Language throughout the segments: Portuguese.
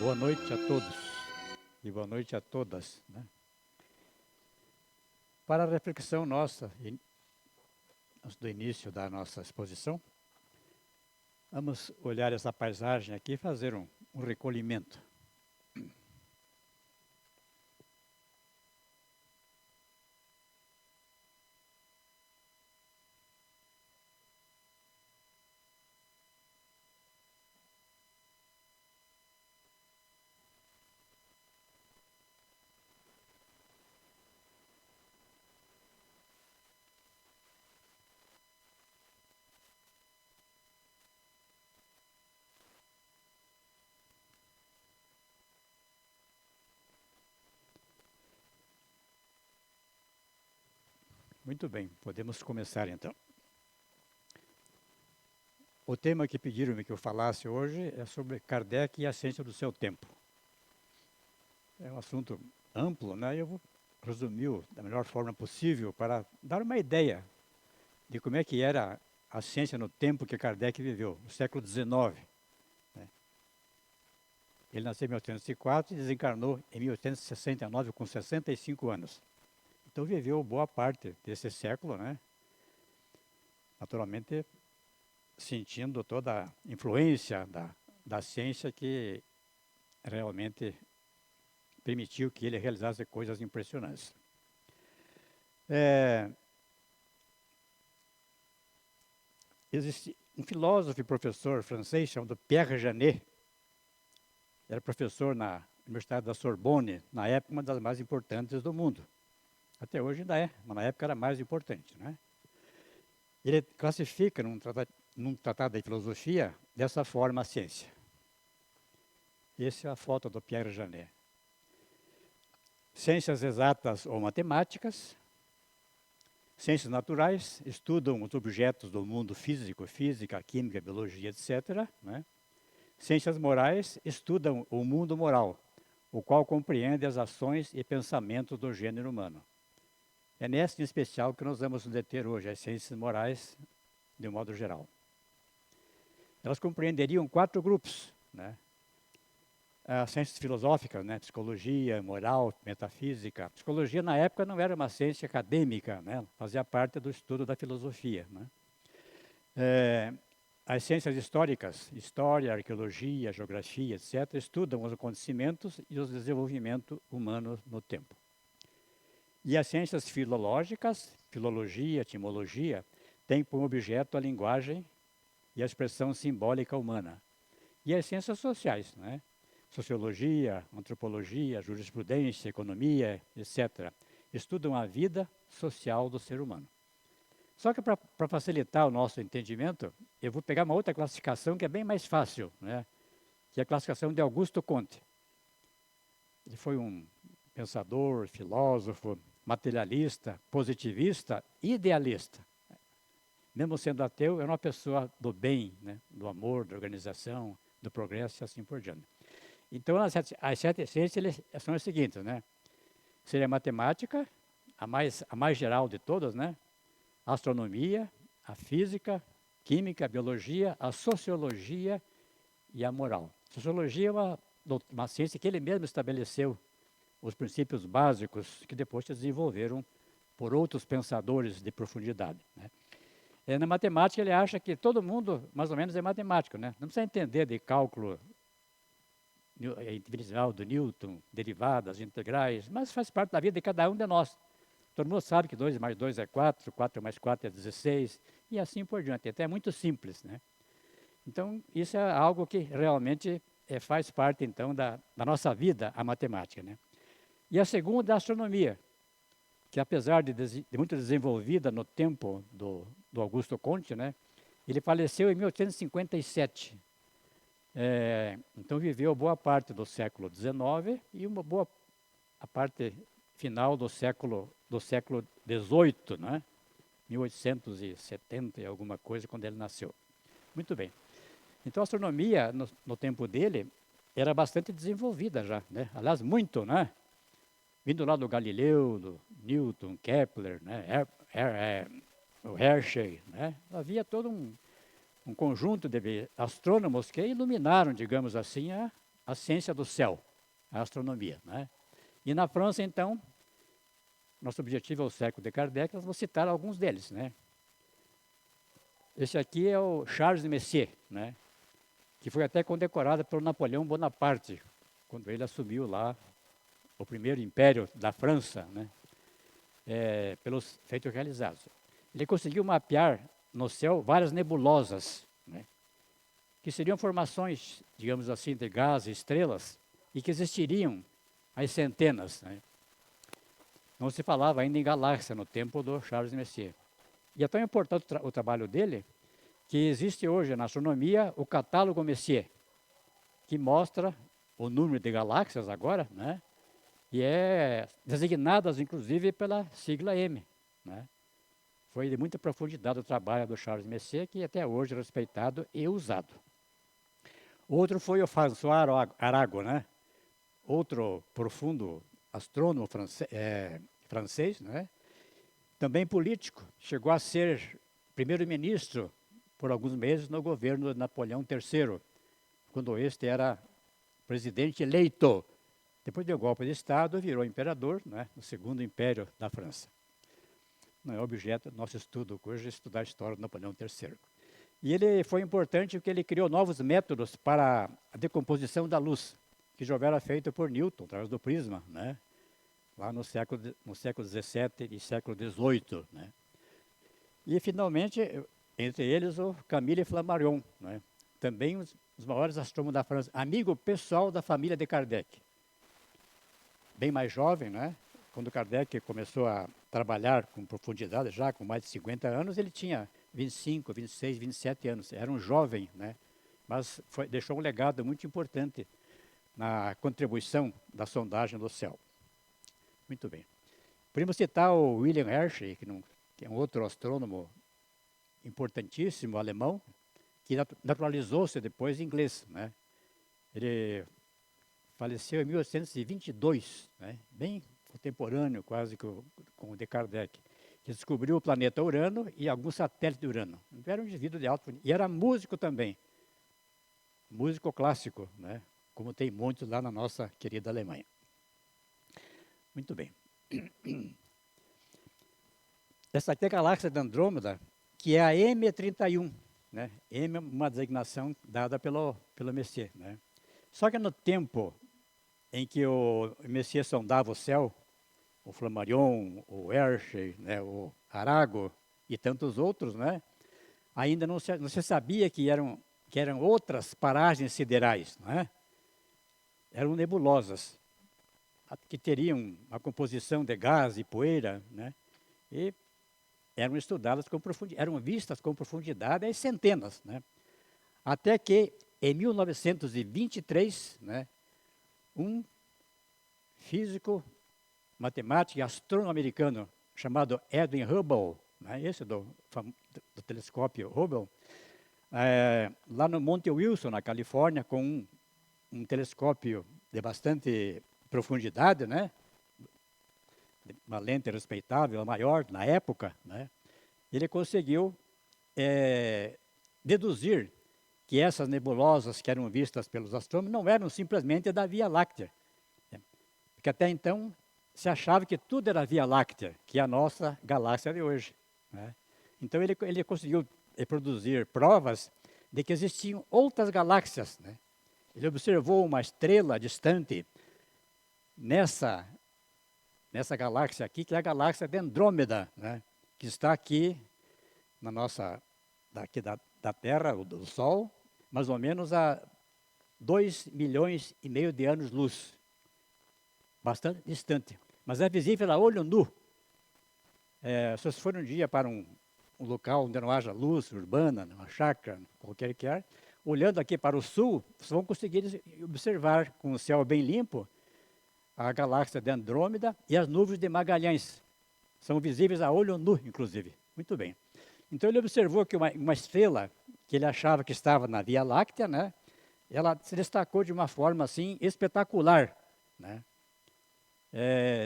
Boa noite a todos e boa noite a todas, né? Para a reflexão nossa, antes do início da nossa exposição, vamos olhar essa paisagem aqui e fazer um recolhimento. Muito bem, podemos começar então. O tema que pediram-me que eu falasse hoje é sobre Kardec e a ciência do seu tempo. É um assunto amplo, né? Eu vou resumir da melhor forma possível para dar uma ideia de como é que era a ciência no tempo que Kardec viveu, no século XIX. Né? Ele nasceu em 1804 e desencarnou em 1869 com 65 anos. Então viveu boa parte desse século, né? Naturalmente sentindo toda a influência da ciência que realmente permitiu que ele realizasse coisas impressionantes. Existe um filósofo e professor francês chamado Pierre Janet, era professor na Universidade da Sorbonne, na época uma das mais importantes do mundo. Até hoje ainda é, mas na época era mais importante, né? Ele classifica num tratado de filosofia dessa forma a ciência. Essa é a foto do Pierre Janet. Ciências exatas ou matemáticas, ciências naturais, estudam os objetos do mundo físico, física, química, biologia, etc. Né? Ciências morais estudam o mundo moral, o qual compreende as ações e pensamentos do gênero humano. É nessa em especial que nós vamos nos deter hoje, as ciências morais, de um modo geral. Elas compreenderiam 4 grupos, né? As ciências filosóficas, né? Psicologia, moral, metafísica. Psicologia, na época, não era uma ciência acadêmica, né? Fazia parte do estudo da filosofia, né? As ciências históricas, história, arqueologia, geografia, etc., estudam os acontecimentos e os desenvolvimentos humanos no tempo. E as ciências filológicas, filologia, etimologia, têm como objeto a linguagem e a expressão simbólica humana. E as ciências sociais, né? Sociologia, antropologia, jurisprudência, economia, etc., estudam a vida social do ser humano. Só que para facilitar o nosso entendimento, eu vou pegar uma outra classificação que é bem mais fácil, né? Que é a classificação de Augusto Comte. Ele foi um pensador, filósofo, materialista, positivista, idealista. Mesmo sendo ateu, era uma pessoa do bem, né? Do amor, da organização, do progresso e assim por diante. Então, as 7 ciências são as seguintes, né? Seria a matemática, a mais geral de todas, né? A astronomia, a física, química, a biologia, a sociologia e a moral. Sociologia é uma ciência que ele mesmo estabeleceu os princípios básicos que depois se desenvolveram por outros pensadores de profundidade, né? Na matemática ele acha que todo mundo mais ou menos é matemático, né? Não precisa entender de cálculo integral do Newton, derivadas, integrais, mas faz parte da vida de cada um de nós. Todo mundo sabe que 2 mais 2 é 4, 4 mais 4 é 16, e assim por diante. Até é muito simples, né? Então, isso é algo que realmente faz parte, então, da nossa vida, a matemática, né? E a segunda, a astronomia, que apesar de muito desenvolvida no tempo do Augusto Comte, né? Ele faleceu em 1857. Então viveu boa parte do século XIX e a parte final do século XVIII, né? 1870 e alguma coisa, quando ele nasceu. Muito bem. Então a astronomia, no tempo dele, era bastante desenvolvida já, né? Aliás, muito, né? Vindo lá do Galileu, do Newton, Kepler, né? O Herschel, né? Havia todo um conjunto de astrônomos que iluminaram, digamos assim, a ciência do céu, a astronomia, né? E na França, então, nosso objetivo é o século de Kardec, nós vamos citar alguns deles, né? Esse aqui é o Charles Messier, né? Que foi até condecorado pelo Napoleão Bonaparte, quando ele assumiu lá o primeiro império da França, né? Pelos feitos realizados. Ele conseguiu mapear no céu várias nebulosas, né? Que seriam formações, digamos assim, de gás e estrelas, e que existiriam às centenas, né? Não se falava ainda em galáxia no tempo do Charles Messier. E é tão importante o trabalho dele, que existe hoje na astronomia o catálogo Messier, que mostra o número de galáxias agora, né? E é designadas, inclusive, pela sigla M, né? Foi de muita profundidade o trabalho do Charles Messier, que até hoje é respeitado e usado. Outro foi o François Arago, né? Outro profundo astrônomo francês, né? Também político, chegou a ser primeiro-ministro por alguns meses no governo de Napoleão III, quando este era presidente eleito. Depois deu golpe de Estado, virou imperador, né, no segundo império da França. Não é objeto do nosso estudo hoje estudar a história do Napoleão III. E ele foi importante porque ele criou novos métodos para a decomposição da luz, que já era feito por Newton, através do prisma, né, lá no século XVII e século XVIII. Né. E, finalmente, entre eles, o Camille Flammarion, né, também os maiores astrônomos da França, amigo pessoal da família de Kardec. Bem mais jovem, né? Quando Kardec começou a trabalhar com profundidade, já com mais de 50 anos, ele tinha 25, 26, 27 anos. Era um jovem, né? Mas deixou um legado muito importante na contribuição da sondagem do céu. Muito bem. Podemos citar o William Hershey, que é um outro astrônomo importantíssimo, alemão, que naturalizou-se depois em inglês, né? Ele faleceu em 1822, né? Bem contemporâneo quase com o de Kardec, que descobriu o planeta Urano e alguns satélites de Urano. Era um indivíduo de alto nível. E era músico também, músico clássico, né? Como tem muitos lá na nossa querida Alemanha. Muito bem. Essa aqui é a galáxia de Andrômeda, que é a M31, né? M é uma designação dada pelo Messier, né? Só que no tempo em que o Messier sondava o céu, o Flammarion, o Hershey, né, o Arago e tantos outros, né, ainda não se sabia que eram outras paragens siderais, né? Eram nebulosas, que teriam uma composição de gás e poeira, né? E eram estudadas com profundidade, eram vistas com profundidade às centenas, né? Até que, em 1923, né, um físico, matemático e astrônomo americano chamado Edwin Hubble, né, esse do telescópio Hubble, lá no Monte Wilson, na Califórnia, com um telescópio de bastante profundidade, né, uma lente respeitável, maior na época, né, ele conseguiu deduzir que essas nebulosas que eram vistas pelos astrônomos não eram simplesmente da Via Láctea. Porque até então se achava que tudo era Via Láctea, que é a nossa galáxia de hoje, né? Então ele conseguiu produzir provas de que existiam outras galáxias, né? Ele observou uma estrela distante nessa galáxia aqui, que é a galáxia de Andrômeda, né? Que está aqui na nossa, daqui da Terra, do Sol, mais ou menos a 2,5 milhões de anos-luz. Bastante distante, mas é visível a olho nu. Se vocês forem um dia para um local onde não haja luz urbana, uma chácara, qualquer que é, olhando aqui para o sul, vocês vão conseguir observar com o céu bem limpo a galáxia de Andrômeda e as nuvens de Magalhães. São visíveis a olho nu, inclusive. Muito bem. Então ele observou que uma estrela que ele achava que estava na Via Láctea, né, ela se destacou de uma forma assim espetacular, né?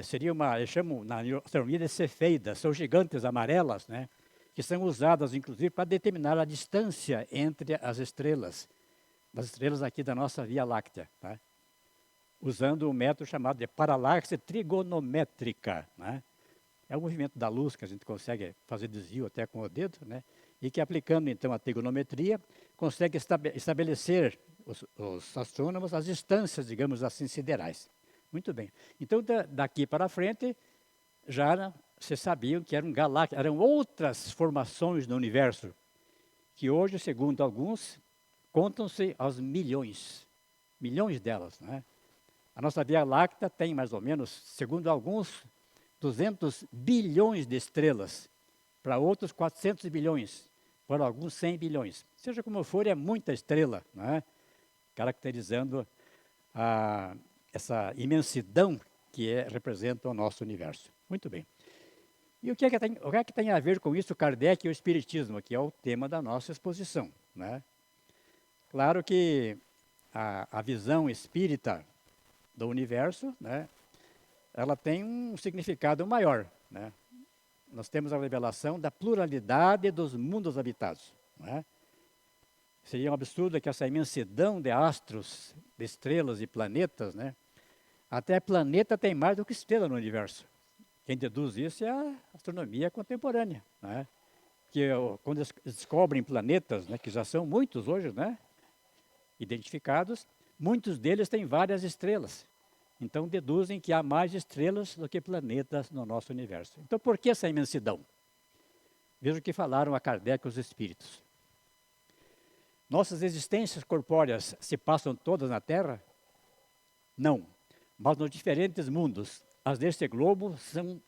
Seria eles chamam na astronomia de cefeidas, são gigantes amarelas, né, que são usadas inclusive para determinar a distância entre as estrelas. das estrelas aqui da nossa Via Láctea, tá? Usando um método chamado de paralaxe trigonométrica, né? É o movimento da luz que a gente consegue fazer desvio até com o dedo, né? E que aplicando então a trigonometria, consegue estabelecer os astrônomos as distâncias, digamos assim, siderais. Muito bem. Então, daqui para frente, já se sabiam que eram outras formações no universo, que hoje, segundo alguns, contam-se aos milhões delas, né? A nossa Via Láctea tem mais ou menos, segundo alguns, 200 bilhões de estrelas, para outros 400 bilhões, para alguns 100 bilhões. Seja como for, é muita estrela, né? Caracterizando essa imensidão que representa o nosso universo. Muito bem. E o que é que tem a ver com isso Kardec e o Espiritismo, que é o tema da nossa exposição, né? Claro que a visão espírita do universo, né, ela tem um significado maior, né? Nós temos a revelação da pluralidade dos mundos habitados, né? Seria um absurdo que essa imensidão de astros, de estrelas e planetas, né? Até planeta tem mais do que estrela no universo. Quem deduz isso é a astronomia contemporânea, né? Que quando descobrem planetas, né, que já são muitos hoje, né, identificados, muitos deles têm várias estrelas. Então deduzem que há mais estrelas do que planetas no nosso universo. Então por que essa imensidão? Veja o que falaram a Kardec os espíritos. Nossas existências corpóreas se passam todas na Terra? Não, mas nos diferentes mundos. As deste globo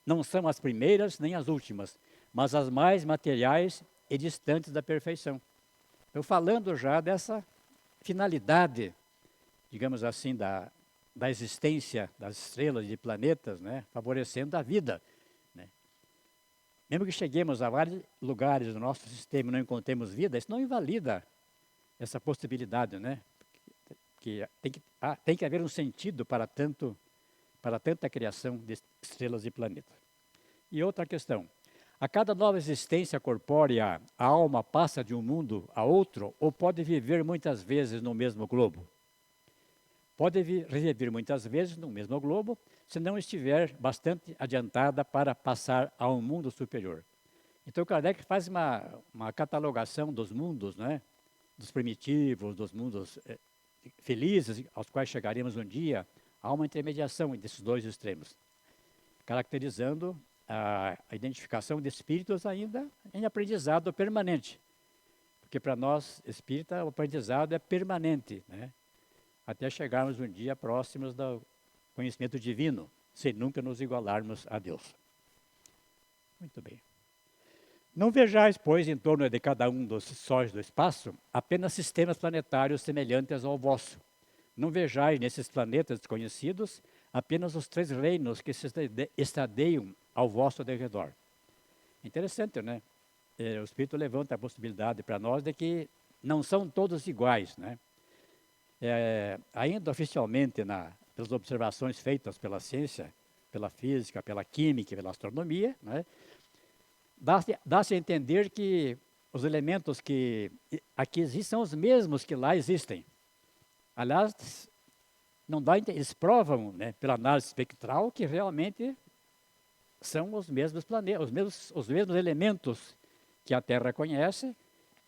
não são as primeiras nem as últimas, mas as mais materiais e distantes da perfeição. Estou falando já dessa finalidade, digamos assim, da existência das estrelas e de planetas, né, favorecendo a vida, né. Mesmo que cheguemos a vários lugares do nosso sistema e não encontremos vida, isso não invalida essa possibilidade, né? Que tem que haver um sentido para tanta criação de estrelas e planetas. E outra questão, a cada nova existência corpórea, a alma passa de um mundo a outro ou pode viver muitas vezes no mesmo globo? Pode reviver muitas vezes no mesmo globo, se não estiver bastante adiantada para passar a um mundo superior. Então Kardec faz uma catalogação dos mundos, né? Dos primitivos, dos mundos felizes, aos quais chegaremos um dia. Há uma intermediação desses dois extremos, caracterizando a identificação de espíritos ainda em aprendizado permanente. Porque para nós, espírita, o aprendizado é permanente, né? Até chegarmos um dia próximos do conhecimento divino, sem nunca nos igualarmos a Deus. Muito bem. Não vejais, pois, em torno de cada um dos sóis do espaço, apenas sistemas planetários semelhantes ao vosso. Não vejais nesses planetas desconhecidos apenas os 3 reinos que se estadeiam ao vosso derredor. Interessante, né? O Espírito levanta a possibilidade para nós de que não são todos iguais, né? Ainda oficialmente, pelas observações feitas pela ciência, pela física, pela química, pela astronomia, né, dá-se a entender que os elementos que aqui existem são os mesmos que lá existem. Aliás, não dá, eles provam, né, pela análise espectral que realmente são os mesmos planetas, os mesmos elementos que a Terra conhece,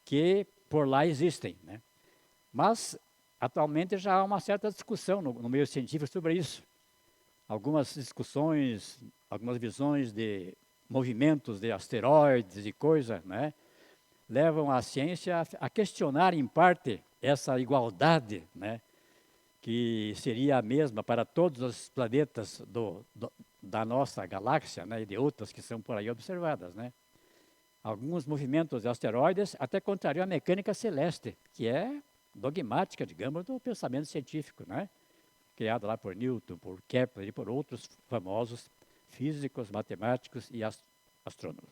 que por lá existem, né? Mas atualmente já há uma certa discussão no meio científico sobre isso. Algumas discussões, algumas visões de movimentos de asteroides e coisa, né, levam a ciência a questionar em parte essa igualdade, né, que seria a mesma para todos os planetas da nossa galáxia, né, e de outras que são por aí observadas, né. Alguns movimentos de asteroides até contrariam a mecânica celeste, que é dogmática, digamos, do pensamento científico, né? Criado lá por Newton, por Kepler e por outros famosos físicos, matemáticos e astrônomos.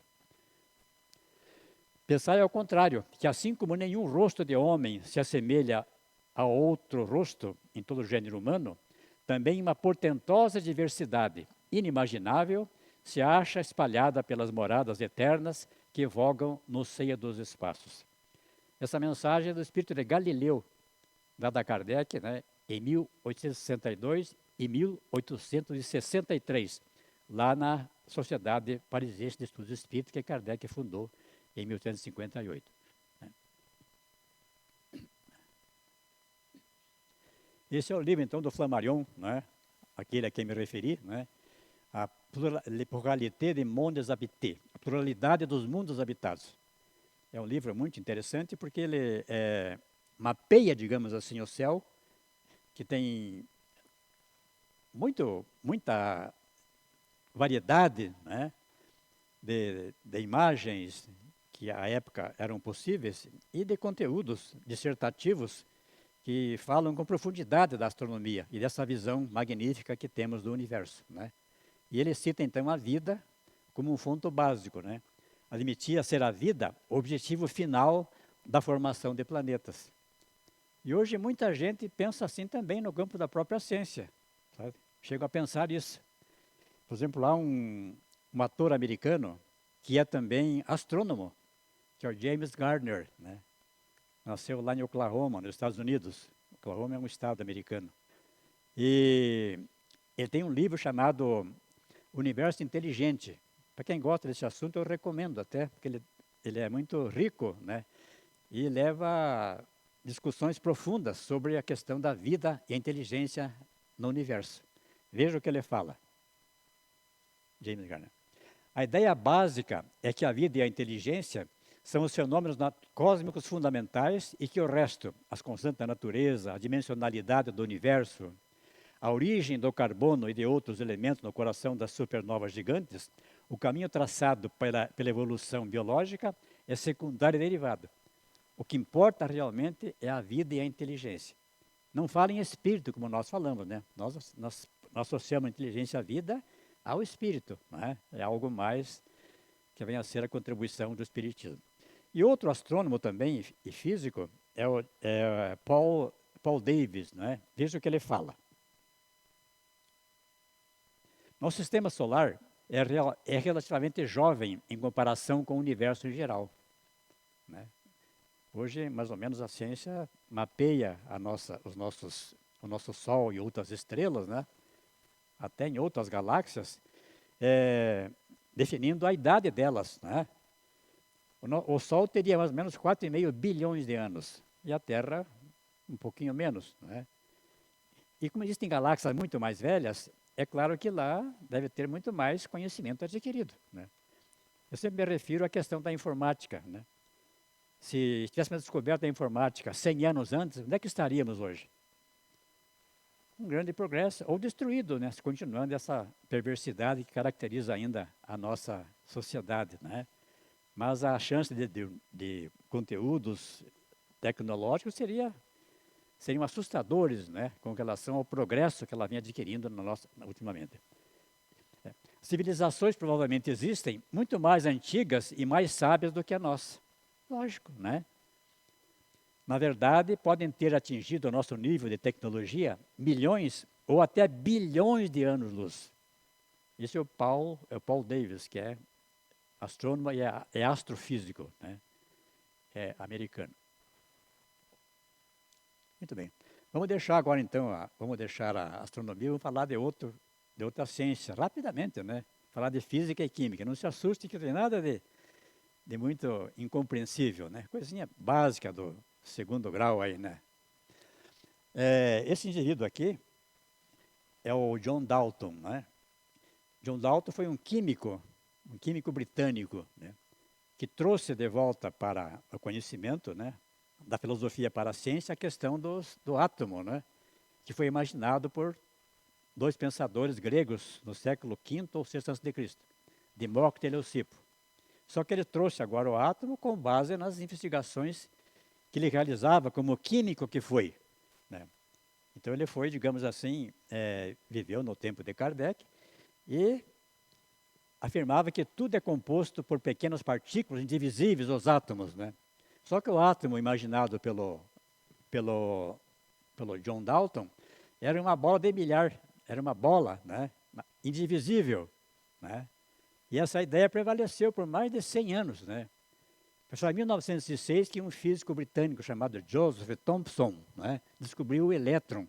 Pensai ao contrário, que assim como nenhum rosto de homem se assemelha a outro rosto em todo o gênero humano, também uma portentosa diversidade inimaginável se acha espalhada pelas moradas eternas que vogam no seio dos espaços. Essa mensagem é do espírito de Galileu, dada a Kardec, né, em 1862 e 1863, lá na Sociedade Parisiense de Estudos Espíritas, que Kardec fundou em 1858. Esse é o livro, então, do Flammarion, né, aquele a quem me referi, né, a pluralité des mondes habités, a pluralidade dos mundos habitados. É um livro muito interessante porque ele mapeia, digamos assim, o céu, que tem muita variedade, né, de imagens que à época eram possíveis e de conteúdos dissertativos que falam com profundidade da astronomia e dessa visão magnífica que temos do universo, né? E ele cita então a vida como um ponto básico, né? Admitia ser a vida o objetivo final da formação de planetas. E hoje muita gente pensa assim também no campo da própria ciência, sabe? Chego a pensar isso. Por exemplo, há um ator americano que é também astrônomo, que é o James Garner, né? Nasceu lá em Oklahoma, nos Estados Unidos. Oklahoma é um estado americano. E ele tem um livro chamado Universo Inteligente. Para quem gosta desse assunto, eu recomendo até, porque ele é muito rico, né? E leva discussões profundas sobre a questão da vida e a inteligência no universo. Veja o que ele fala, James Garner. A ideia básica é que a vida e a inteligência são os fenômenos cósmicos fundamentais e que o resto, as constantes da natureza, a dimensionalidade do universo, a origem do carbono e de outros elementos no coração das supernovas gigantes, o caminho traçado pela evolução biológica é secundário e derivado. O que importa realmente é a vida e a inteligência. Não fala em espírito, como nós falamos, né? Nós associamos a inteligência à vida ao espírito, né? É algo mais que vem a ser a contribuição do espiritismo. E outro astrônomo também, e físico, é Paul Davies, né? Veja o que ele fala. Nosso sistema solar é relativamente jovem em comparação com o universo em geral, né? Hoje, mais ou menos, a ciência mapeia o nosso Sol e outras estrelas, né? Até em outras galáxias, definindo a idade delas, né? O Sol teria mais ou menos 4,5 bilhões de anos, e a Terra um pouquinho menos, né? E como existem galáxias muito mais velhas, é claro que lá deve ter muito mais conhecimento adquirido, né? Eu sempre me refiro à questão da informática, né? Se tivéssemos descoberto a informática 100 anos antes, onde é que estaríamos hoje? Um grande progresso, ou destruído, né? Continuando essa perversidade que caracteriza ainda a nossa sociedade, né? Mas a chance de conteúdos tecnológicos seriam assustadores, né? Com relação ao progresso que ela vem adquirindo ultimamente. Civilizações provavelmente existem muito mais antigas e mais sábias do que a nossa. Lógico, né? Na verdade, podem ter atingido o nosso nível de tecnologia milhões ou até bilhões de anos-luz. Esse é o Paul Davies, que é astrônomo e é astrofísico, né? É americano. Muito bem. Vamos deixar agora, então, vamos deixar a astronomia, vamos falar de outra ciência, rapidamente, né? Falar de física e química. Não se assuste que não tem nada de muito incompreensível, né? Coisinha básica do segundo grau aí, né? Esse indivíduo aqui é o John Dalton, né? John Dalton foi um químico britânico, né? Que trouxe de volta para o conhecimento, né? Da filosofia para a ciência a questão do átomo, né? Que foi imaginado por dois pensadores gregos no século V ou VI a.C., Demócrito e Leucipo. Só que ele trouxe agora o átomo com base nas investigações que ele realizava como químico que foi, né? Então ele foi, digamos assim, viveu no tempo de Kardec e afirmava que tudo é composto por pequenas partículas indivisíveis, os átomos, né? Só que o átomo imaginado pelo John Dalton era uma bola de bilhar, era uma bola, né? Indivisível, né? E essa ideia prevaleceu por mais de 100 anos, né? Foi só em 1906 que um físico britânico chamado Joseph Thomson, né, descobriu o elétron.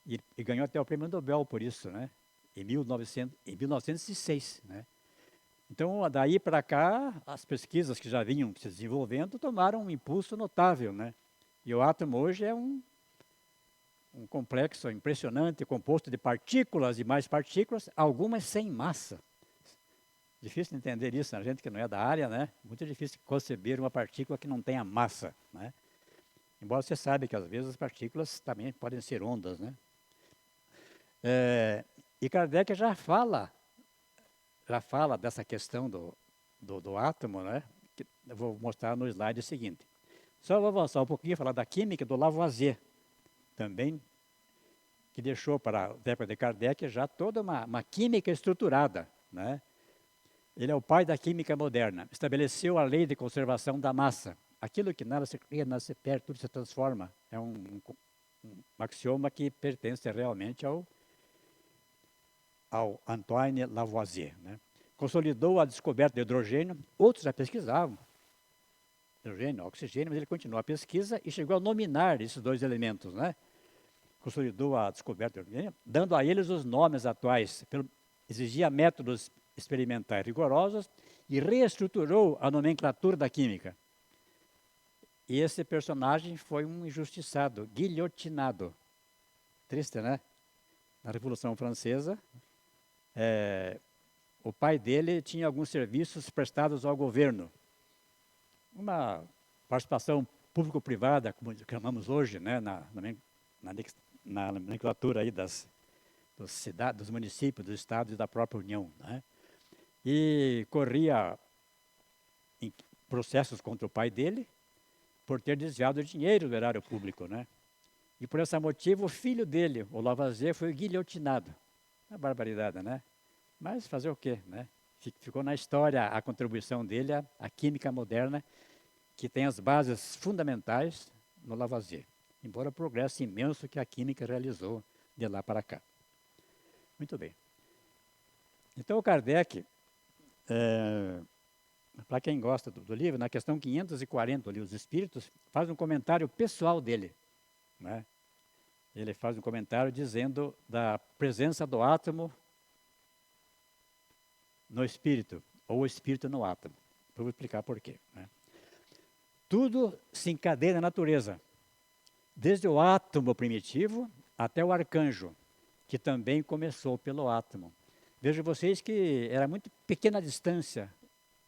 E ganhou até o prêmio Nobel por isso, né? Em 1906, né? Então, daí para cá, as pesquisas que já vinham se desenvolvendo tomaram um impulso notável, né? E o átomo hoje é um complexo impressionante, composto de partículas e mais partículas, algumas sem massa. Difícil de entender isso, a gente que não é da área, né? Muito difícil conceber uma partícula que não tenha massa, né? Embora você saiba que às vezes as partículas também podem ser ondas, né? E Kardec já fala dessa questão do átomo, né? Que eu vou mostrar no slide seguinte. Só vou avançar um pouquinho e falar da química do Lavoisier, também, que deixou para a época de Kardec já toda uma química estruturada, né? Ele é o pai da química moderna. Estabeleceu a lei de conservação da massa. Aquilo que nada se cria, nada se perde, tudo se transforma. É um axioma que pertence realmente ao Antoine Lavoisier, né? Consolidou a descoberta do hidrogênio. Outros já pesquisavam hidrogênio, oxigênio, mas ele continuou a pesquisa e chegou a nominar esses dois elementos, né? Consolidou a descoberta do hidrogênio, dando a eles os nomes atuais. Exigia métodos experimentais rigorosos e reestruturou a nomenclatura da química. E esse personagem foi um injustiçado, guilhotinado. Triste, né? Na Revolução Francesa, o pai dele tinha alguns serviços prestados ao governo. Uma participação público-privada, como chamamos hoje, né, na nomenclatura aí dos municípios, dos estados e da própria União, né? E corria processos contra o pai dele por ter desviado dinheiro do erário público, né? E por esse motivo, o filho dele, o Lavoisier, foi guilhotinado. Uma barbaridade, né? Mas fazer o quê, né? Ficou na história a contribuição dele à química moderna, que tem as bases fundamentais no Lavoisier. Embora o progresso imenso que a química realizou de lá para cá. Muito bem. Então, o Kardec, para quem gosta do livro, na questão 540, ali, os Espíritos, faz um comentário pessoal dele, né? Ele faz um comentário dizendo da presença do átomo no espírito, ou o espírito no átomo. Eu vou explicar por quê, né? Tudo se encadeia na natureza, desde o átomo primitivo até o arcanjo, que também começou pelo átomo. Vejam vocês que era muito pequena a distância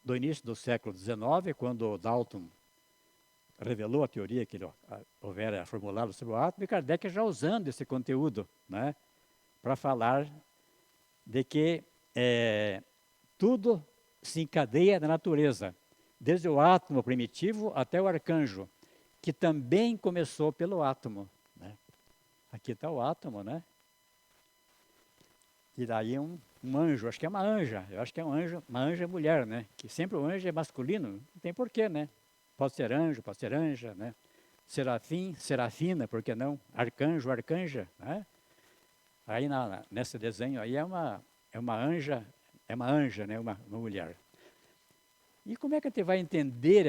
do início do século XIX, quando Dalton revelou a teoria que ele houvera formulado sobre o átomo, e Kardec já usando esse conteúdo, né, para falar de que tudo se encadeia na natureza, desde o átomo primitivo até o arcanjo, que também começou pelo átomo, né? Aqui está o átomo, né? E daí um anjo, acho que é uma anja, eu acho que é um anjo, uma anja mulher, né? Que sempre o anjo é masculino, não tem porquê, né? Pode ser anjo, pode ser anja, né? Serafim, serafina, por que não? Arcanjo, arcanja, né? Aí nesse desenho aí é uma anja, né? Uma mulher. E como é que a gente vai entender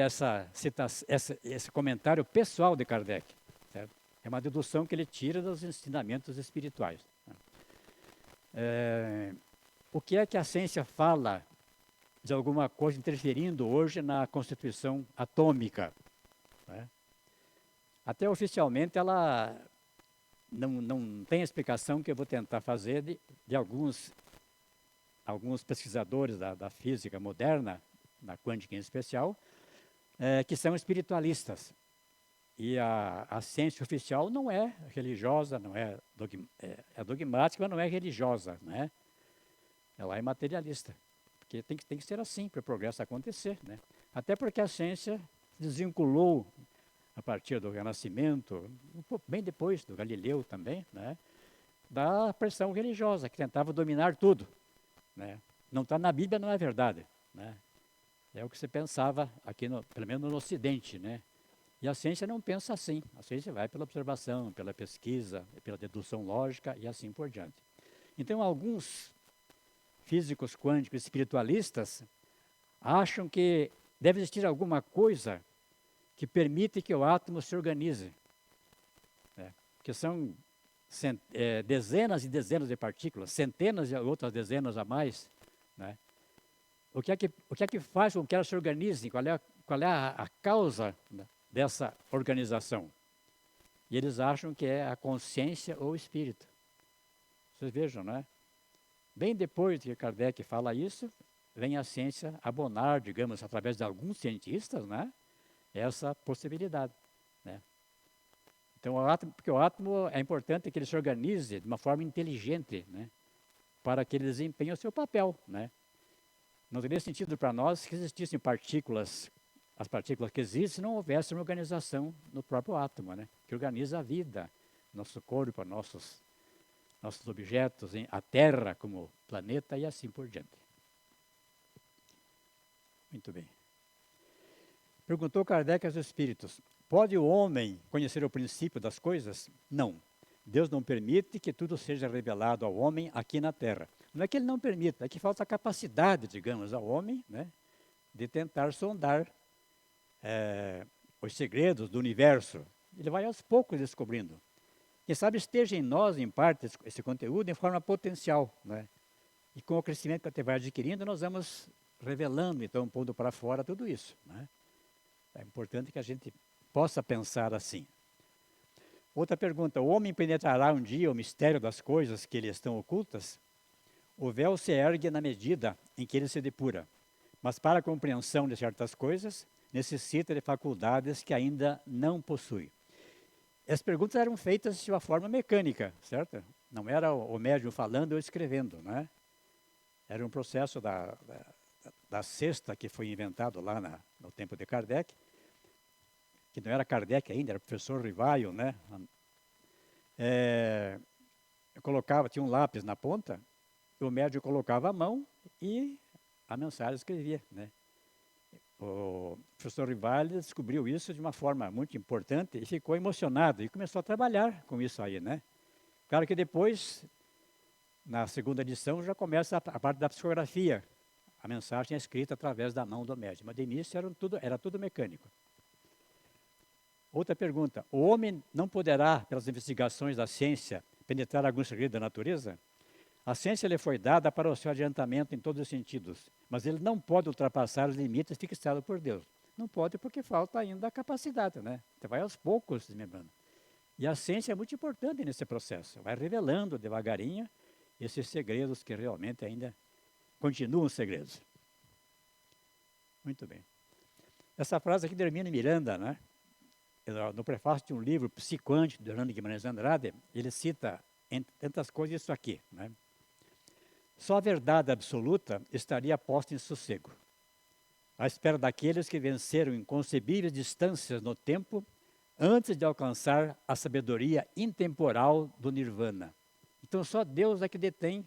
esse comentário pessoal de Kardec? Certo? É uma dedução que ele tira dos ensinamentos espirituais. O que é que a ciência fala de alguma coisa interferindo hoje na constituição atômica? Né? Até oficialmente ela não tem explicação que eu vou tentar fazer de alguns pesquisadores da física moderna, na quântica em especial, que são espiritualistas. E a ciência oficial não é religiosa, não é dogmática, mas não é religiosa, né? Ela é materialista, porque tem que ser assim para o progresso acontecer, né? Até porque a ciência se desvinculou a partir do Renascimento, bem depois do Galileu também, né? Da pressão religiosa, que tentava dominar tudo, né? Não está na Bíblia, não é verdade, né? É o que se pensava aqui, pelo menos no Ocidente, né? E a ciência não pensa assim. A ciência vai pela observação, pela pesquisa, pela dedução lógica e assim por diante. Então, alguns físicos quânticos espiritualistas acham que deve existir alguma coisa que permite que o átomo se organize, né? Porque são dezenas e dezenas de partículas, centenas e outras dezenas a mais, né? O que é que faz com que elas se organizem? Qual é a causa, né, dessa organização? E eles acham que é a consciência ou o espírito. Vocês vejam, né? Bem depois que Kardec fala isso, vem a ciência abonar, digamos, através de alguns cientistas, né, essa possibilidade, né? Então, porque o átomo é importante que ele se organize de uma forma inteligente, né, para que ele desempenhe o seu papel, né? Não teria sentido para nós que existissem partículas, as partículas que existem, se não houvesse uma organização no próprio átomo, né, que organiza a vida, nosso corpo, nossos objetos, a Terra como planeta e assim por diante. Muito bem. Perguntou Kardec aos espíritos: pode o homem conhecer o princípio das coisas? Não. Deus não permite que tudo seja revelado ao homem aqui na Terra. Não é que ele não permita, é que falta capacidade, digamos, ao homem, né, de tentar sondar os segredos do universo. Ele vai aos poucos descobrindo. Quem sabe esteja em nós, em parte, esse conteúdo em forma potencial, né? E com o crescimento que a gente vai adquirindo, nós vamos revelando, então, pondo para fora tudo isso, né? É importante que a gente possa pensar assim. Outra pergunta: o homem penetrará um dia o mistério das coisas que lhe estão ocultas? O véu se ergue na medida em que ele se depura, mas para a compreensão de certas coisas, necessita de faculdades que ainda não possui. As perguntas eram feitas de uma forma mecânica, certo? Não era o médium falando ou escrevendo, né? Era um processo da cesta que foi inventado lá no tempo de Kardec, que não era Kardec ainda, era o professor Rivaio, né? Tinha um lápis na ponta, o médium colocava a mão e a mensagem escrevia, né? O professor Rivaio descobriu isso de uma forma muito importante e ficou emocionado e começou a trabalhar com isso aí, né? Claro que depois, na segunda edição, já começa a parte da psicografia. A mensagem é escrita através da mão do médium, mas de início era tudo mecânico. Outra pergunta: o homem não poderá, pelas investigações da ciência, penetrar algum segredo da natureza? A ciência lhe foi dada para o seu adiantamento em todos os sentidos, mas ele não pode ultrapassar os limites fixados por Deus. Não pode porque falta ainda a capacidade, né? Você vai aos poucos desmembrando. E a ciência é muito importante nesse processo. Vai revelando devagarinho esses segredos que realmente ainda continuam segredos. Muito bem. Essa frase aqui de Hermínio Miranda, né? No prefácio de um livro, Psicoante, de Hernando Guimarães Andrade, ele cita, entre tantas coisas, isso aqui, né? Só a verdade absoluta estaria posta em sossego, à espera daqueles que venceram inconcebíveis distâncias no tempo antes de alcançar a sabedoria intemporal do nirvana. Então só Deus é que detém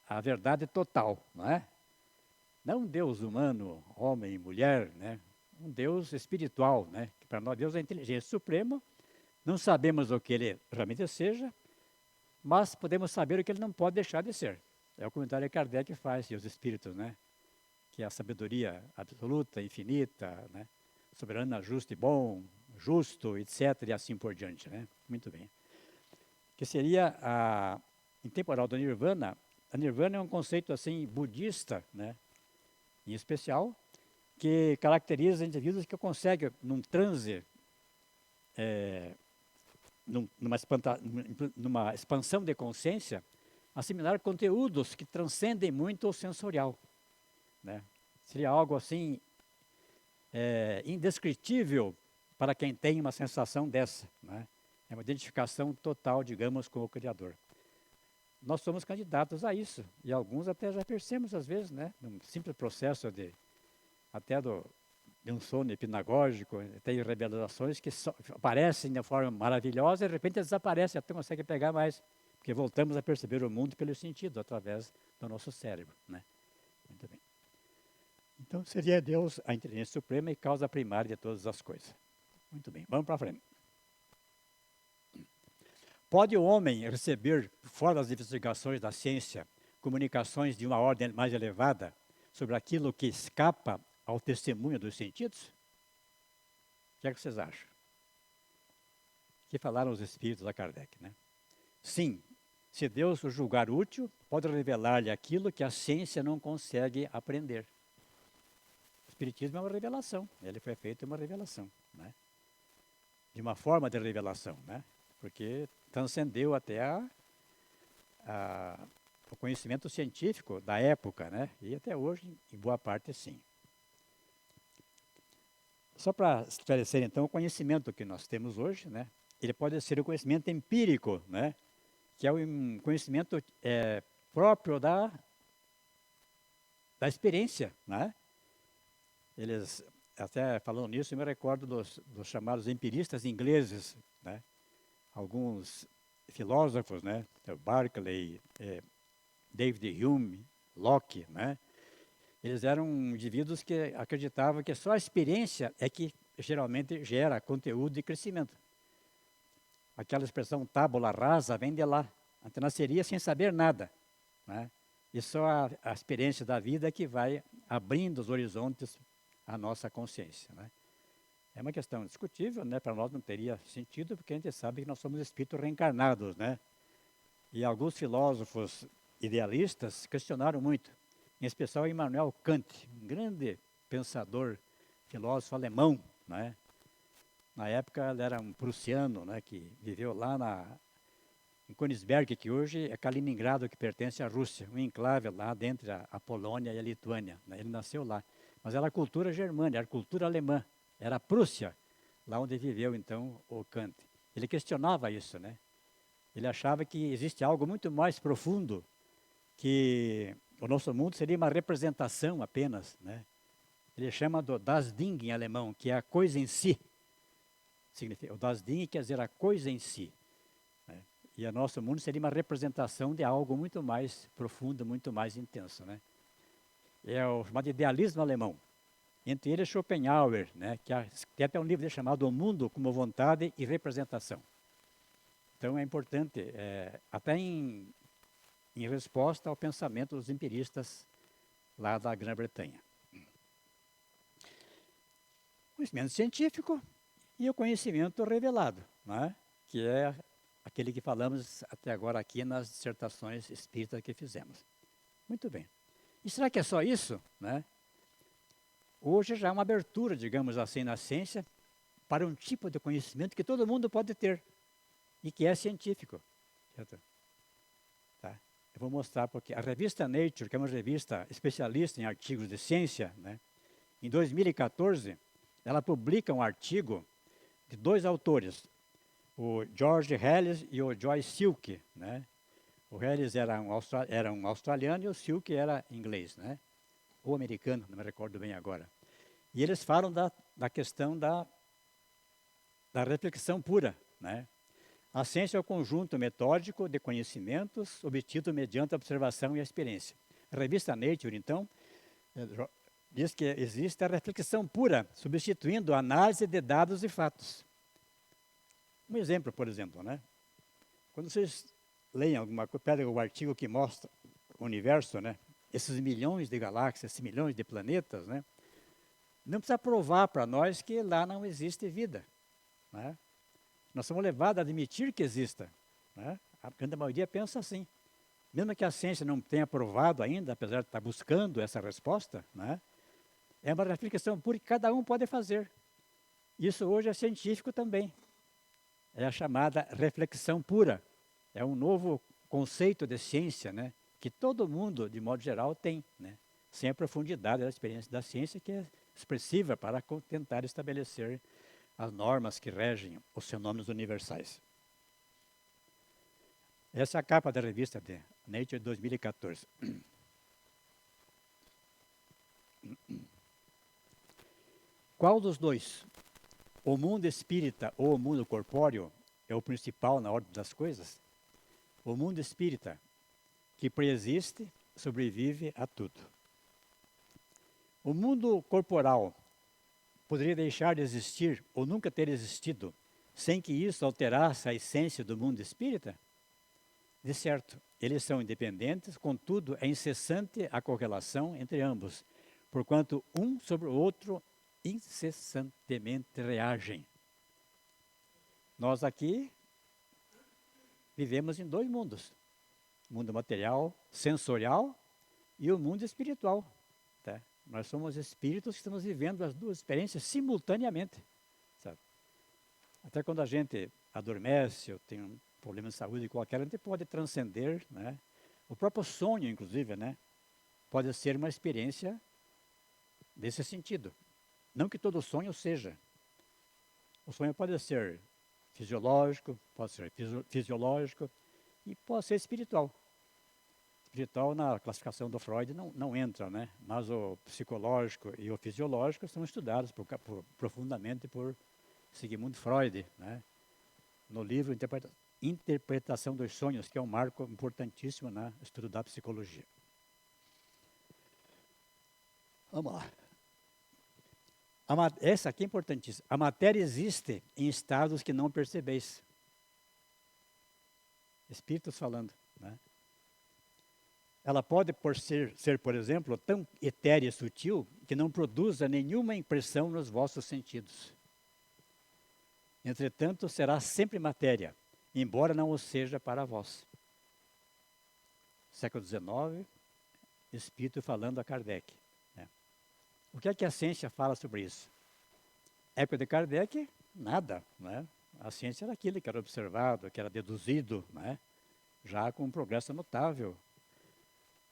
a verdade total, não é? Não um Deus humano, homem e mulher, né? Um Deus espiritual, né? Que para nós Deus é a inteligência suprema. Não sabemos o que ele realmente seja, mas podemos saber o que ele não pode deixar de ser. É o comentário que Kardec faz, e os espíritos, né? Que é a sabedoria absoluta, infinita, né? Soberana, justo e bom, justo, etc., e assim por diante, né? Muito bem. Que seria a intemporal do Nirvana. A Nirvana é um conceito assim budista, né? Em especial, que caracteriza indivíduos que conseguem, num transe, numa expansão de consciência, assimilar conteúdos que transcendem muito o sensorial, né? Seria algo assim indescritível para quem tem uma sensação dessa, né? É uma identificação total, digamos, com o Criador. Nós somos candidatos a isso, e alguns até já percebemos às vezes, né? Num simples processo de um sono hipnagógico, tem revelações que aparecem de forma maravilhosa e de repente desaparecem, até consegue pegar mais, porque voltamos a perceber o mundo pelo sentido, através do nosso cérebro, né? Muito bem. Então seria Deus a inteligência suprema e causa primária de todas as coisas. Muito bem, vamos para frente. Pode o homem receber, fora das investigações da ciência, comunicações de uma ordem mais elevada, sobre aquilo que escapa ao testemunho dos sentidos? O que é que vocês acham? O que falaram os espíritos a Kardec, né? Sim, se Deus o julgar útil, pode revelar-lhe aquilo que a ciência não consegue aprender. O Espiritismo é uma revelação, ele foi feito uma revelação, né? De uma forma de revelação, né? Porque transcendeu até o conhecimento científico da época, né? E até hoje, em boa parte, sim. Só para esclarecer, então, o conhecimento que nós temos hoje, né? Ele pode ser o conhecimento empírico, né? Que é um conhecimento próprio da experiência, né? Eles, até falando nisso, eu me recordo dos chamados empiristas ingleses, né? Alguns filósofos, né? Berkeley, David Hume, Locke, né? Eles eram indivíduos que acreditavam que só a experiência é que geralmente gera conteúdo e crescimento. Aquela expressão tábula rasa vem de lá. A gente nasceria sem saber nada, né? E só a experiência da vida é que vai abrindo os horizontes à nossa consciência, né? É uma questão discutível, né? Para nós não teria sentido, porque a gente sabe que nós somos espíritos reencarnados, né? E alguns filósofos idealistas questionaram muito, em especial Immanuel Kant, um grande pensador, filósofo alemão, né? Na época ele era um prussiano, né, que viveu lá em Königsberg, que hoje é Kaliningrado, que pertence à Rússia, um enclave lá dentro a Polônia e a Lituânia, né? Ele nasceu lá. Mas era a cultura germânica, era a cultura alemã, era a Prússia, lá onde viveu então o Kant. Ele questionava isso, né? Ele achava que existe algo muito mais profundo, que o nosso mundo seria uma representação apenas, né? Ele chama do Das Ding em alemão, que é a coisa em si. Significa, o Das Ding quer dizer a coisa em si, né? E o nosso mundo seria uma representação de algo muito mais profundo, muito mais intenso, né? É o chamado idealismo alemão. Entre eles Schopenhauer, né, que tem até um livro dele chamado O Mundo como Vontade e Representação. Então é importante, até em resposta ao pensamento dos empiristas lá da Grã-Bretanha. Conhecimento científico e o conhecimento revelado, né? Que é aquele que falamos até agora aqui nas dissertações espíritas que fizemos. Muito bem. E será que é só isso, né? Hoje já há uma abertura, digamos assim, na ciência para um tipo de conhecimento que todo mundo pode ter e que é científico. Certo? Tá. Eu vou mostrar porque a revista Nature, que é uma revista especialista em artigos de ciência, né? Em 2014, ela publica um artigo de dois autores, o George Hellis e o Joy Silk, né? O Hellis era um australiano e o Silk era inglês, né? Ou americano, não me recordo bem agora. E eles falam da questão da reflexão pura, né? A ciência é o conjunto metódico de conhecimentos obtido mediante a observação e a experiência. A revista Nature, então, diz que existe a reflexão pura, substituindo a análise de dados e fatos. Um exemplo, por exemplo, né? Quando vocês leem alguma coisa, pegam o artigo que mostra o universo, né? Esses milhões de galáxias, esses milhões de planetas, né? Não precisa provar para nós que lá não existe vida, né? Nós somos levados a admitir que exista, né? A grande maioria pensa assim. Mesmo que a ciência não tenha provado ainda, apesar de estar buscando essa resposta, né? É uma reflexão pura que cada um pode fazer. Isso hoje é científico também. É a chamada reflexão pura. É um novo conceito de ciência, né? Que todo mundo, de modo geral, tem, né? Sem a profundidade da experiência da ciência, que é expressiva para tentar estabelecer as normas que regem os fenômenos universais. Essa é a capa da revista de Nature 2014. Qual dos dois, o mundo espírita ou o mundo corpóreo, é o principal na ordem das coisas? O mundo espírita, que preexiste, sobrevive a tudo. O mundo corporal poderia deixar de existir ou nunca ter existido sem que isso alterasse a essência do mundo espírita? De certo, eles são independentes, contudo, é incessante a correlação entre ambos, porquanto um sobre o outro incessantemente reagem. Nós aqui vivemos em dois mundos, o mundo material, sensorial e o mundo espiritual. Tá? Nós somos espíritos que estamos vivendo as duas experiências simultaneamente. Sabe? Até quando a gente adormece ou tem um problema de saúde qualquer, a gente pode transcender, né? O próprio sonho, inclusive, né? Pode ser uma experiência desse sentido. Não que todo sonho seja. O sonho pode ser fisiológico, e pode ser espiritual. Espiritual, na classificação do Freud, não entra, né? Mas o psicológico e o fisiológico são estudados profundamente por Sigmund Freud, né? No livro Interpretação dos Sonhos, que é um marco importantíssimo no estudo da psicologia. Vamos lá. Essa aqui é importantíssima. A matéria existe em estados que não percebeis. Espíritos falando, né? Ela pode ser, por exemplo, tão etérea e sutil que não produza nenhuma impressão nos vossos sentidos. Entretanto, será sempre matéria, embora não o seja para vós. Século XIX, Espírito falando a Kardec. Né? O que é que a ciência fala sobre isso? Época de Kardec, nada. Né? A ciência era aquilo que era observado, que era deduzido, né? Já com um progresso notável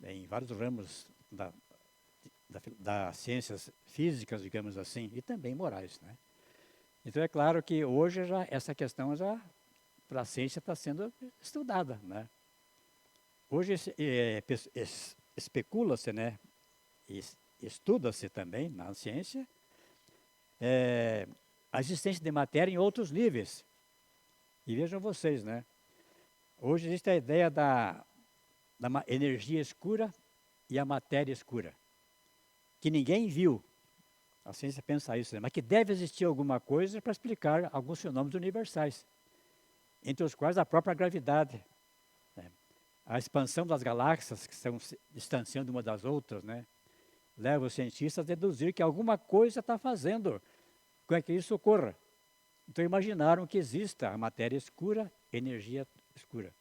em vários ramos das ciências físicas, digamos assim, e também morais. Né? Então é claro que hoje essa questão para a ciência está sendo estudada. Né? Hoje especula-se, né? Estuda-se também na ciência a existência de matéria em outros níveis. E vejam vocês, né? Hoje existe a ideia da energia escura e a matéria escura, que ninguém viu. A ciência pensa isso, né? Mas que deve existir alguma coisa para explicar alguns fenômenos universais, entre os quais a própria gravidade, né? A expansão das galáxias, que estão se distanciando uma das outras, né? Leva os cientistas a deduzir que alguma coisa está fazendo com que isso ocorra. Então imaginaram que exista a matéria escura, energia escura,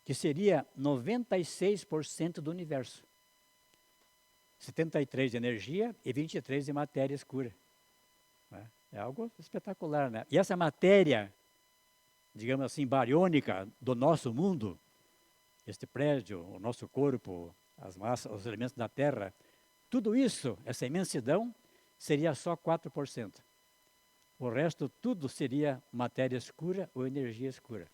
que seria 96% do universo. 73% de energia e 23% de matéria escura. Né? É algo espetacular, né? E essa matéria, digamos assim, bariônica do nosso mundo, este prédio, o nosso corpo, as massas, os elementos da Terra, tudo isso, essa imensidão, seria só 4%. O resto tudo seria matéria escura ou energia escura.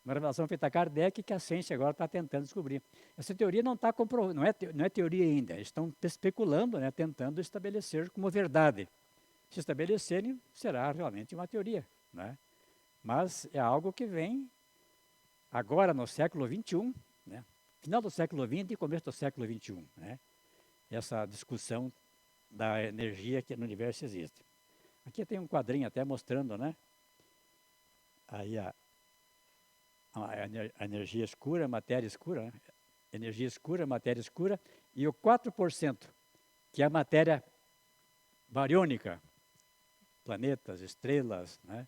Uma revelação feita a Kardec que a ciência agora está tentando descobrir. Essa teoria não está comprovada, não é teoria ainda. Estão especulando, né, tentando estabelecer como verdade. Se estabelecerem, será realmente uma teoria. Né? Mas é algo que vem agora no século XXI, né? Final do século XX e começo do século XXI. Né? Essa discussão da energia que no universo existe. Aqui tem um quadrinho até mostrando, né? Aí a energia escura, matéria escura, né? Energia escura, matéria escura, e o 4%, que é a matéria bariônica, planetas, estrelas, né?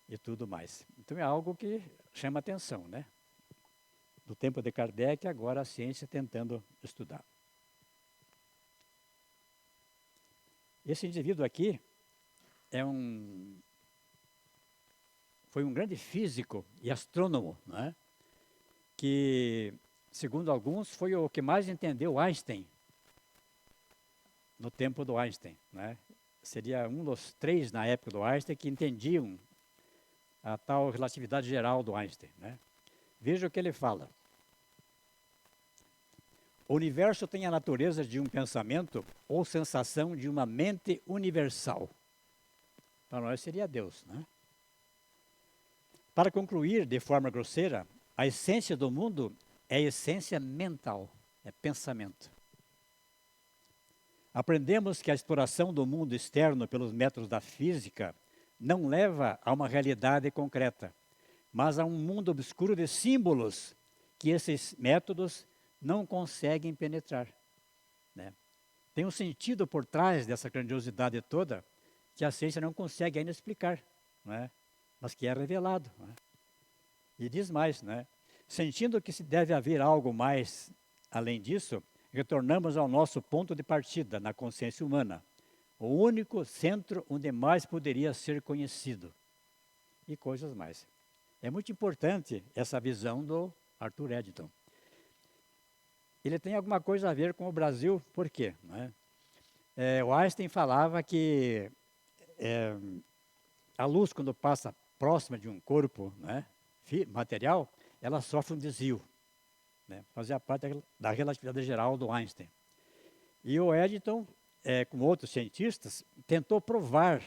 E tudo mais. Então é algo que chama atenção, né? Do tempo de Kardec, agora a ciência tentando estudar. Esse indivíduo aqui foi um grande físico e astrônomo, né? Que, segundo alguns, foi o que mais entendeu Einstein no tempo do Einstein. Né? Seria um dos 3 na época do Einstein que entendiam a tal relatividade geral do Einstein. Né? Veja o que ele fala. O universo tem a natureza de um pensamento ou sensação de uma mente universal. Para nós seria Deus, né? Para concluir de forma grosseira, a essência do mundo é a essência mental, é pensamento. Aprendemos que a exploração do mundo externo pelos métodos da física não leva a uma realidade concreta, mas há um mundo obscuro de símbolos que esses métodos não conseguem penetrar, né? Tem um sentido por trás dessa grandiosidade toda que a ciência não consegue ainda explicar, né? Mas que é revelado, né? E diz mais, né? Sentindo que se deve haver algo mais além disso, retornamos ao nosso ponto de partida na consciência humana, o único centro onde mais poderia ser conhecido, e coisas mais. É muito importante essa visão do Arthur Eddington. Ele tem alguma coisa a ver com o Brasil, por quê? Né? O Einstein falava que a luz, quando passa próxima de um corpo, né, material, ela sofre um desvio, né? Fazia parte da relatividade geral do Einstein. E o Eddington, com outros cientistas, tentou provar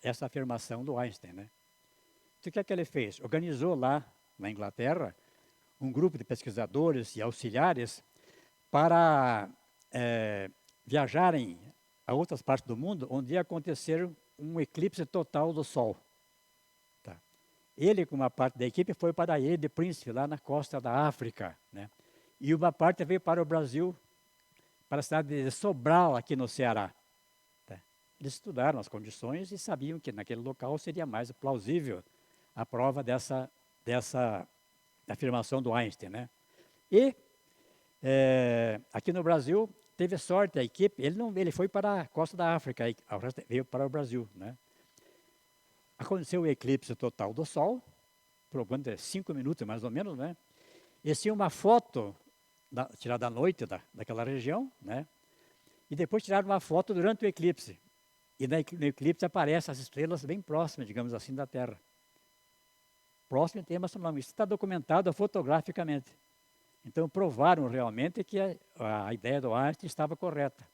essa afirmação do Einstein, né? Então, o que é que ele fez? Organizou lá na Inglaterra um grupo de pesquisadores e auxiliares para viajarem a outras partes do mundo onde ia acontecer um eclipse total do Sol. Tá. Ele, com uma parte da equipe, foi para a Ilha de Príncipe, lá na costa da África, né? E uma parte veio para o Brasil, para a cidade de Sobral, aqui no Ceará. Tá. Eles estudaram as condições e sabiam que naquele local seria mais plausível a prova dessa afirmação do Einstein, né? E aqui no Brasil teve sorte a equipe. Ele foi para a costa da África, o resto veio para o Brasil, né? Aconteceu o eclipse total do Sol, por 5 minutos mais ou menos, né? E tinha uma foto tirada à noite daquela região, né? E depois tiraram uma foto durante o eclipse. E no eclipse aparecem as estrelas bem próximas, digamos assim, da Terra. Próximo em termos astronomia. Isso está documentado fotograficamente. Então, provaram realmente que a ideia do Einstein estava correta.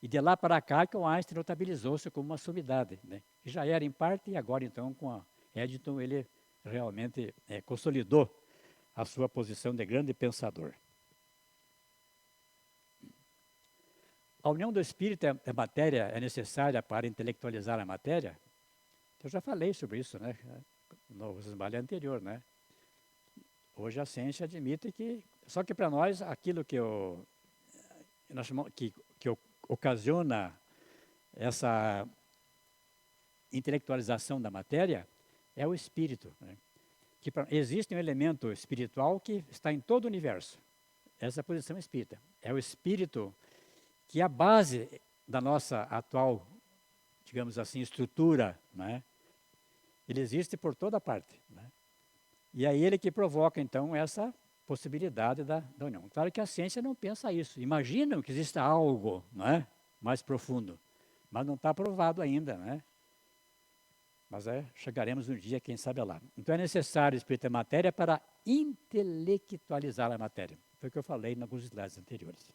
E de lá para cá que o Einstein notabilizou-se como uma sumidade, né? Que já era em parte, e agora então com a Eddington ele realmente consolidou a sua posição de grande pensador. A união do espírito e a matéria é necessária para intelectualizar a matéria? Eu já falei sobre isso, né? No trabalho anterior, né? Hoje a ciência admite que, só que para nós, aquilo nós chamamos, que ocasiona essa intelectualização da matéria é o espírito, né? Existe um elemento espiritual que está em todo o universo. Essa é a posição espírita. É o espírito que é a base da nossa atual, digamos assim, estrutura, né? Ele existe por toda parte, né? E é ele que provoca, então, essa possibilidade da união. Claro que a ciência não pensa isso. Imaginam que exista algo, né, mais profundo, mas não está provado ainda, né? Mas chegaremos um dia, quem sabe lá. Então é necessário espírito e matéria para intelectualizar a matéria. Foi o que eu falei em alguns slides anteriores.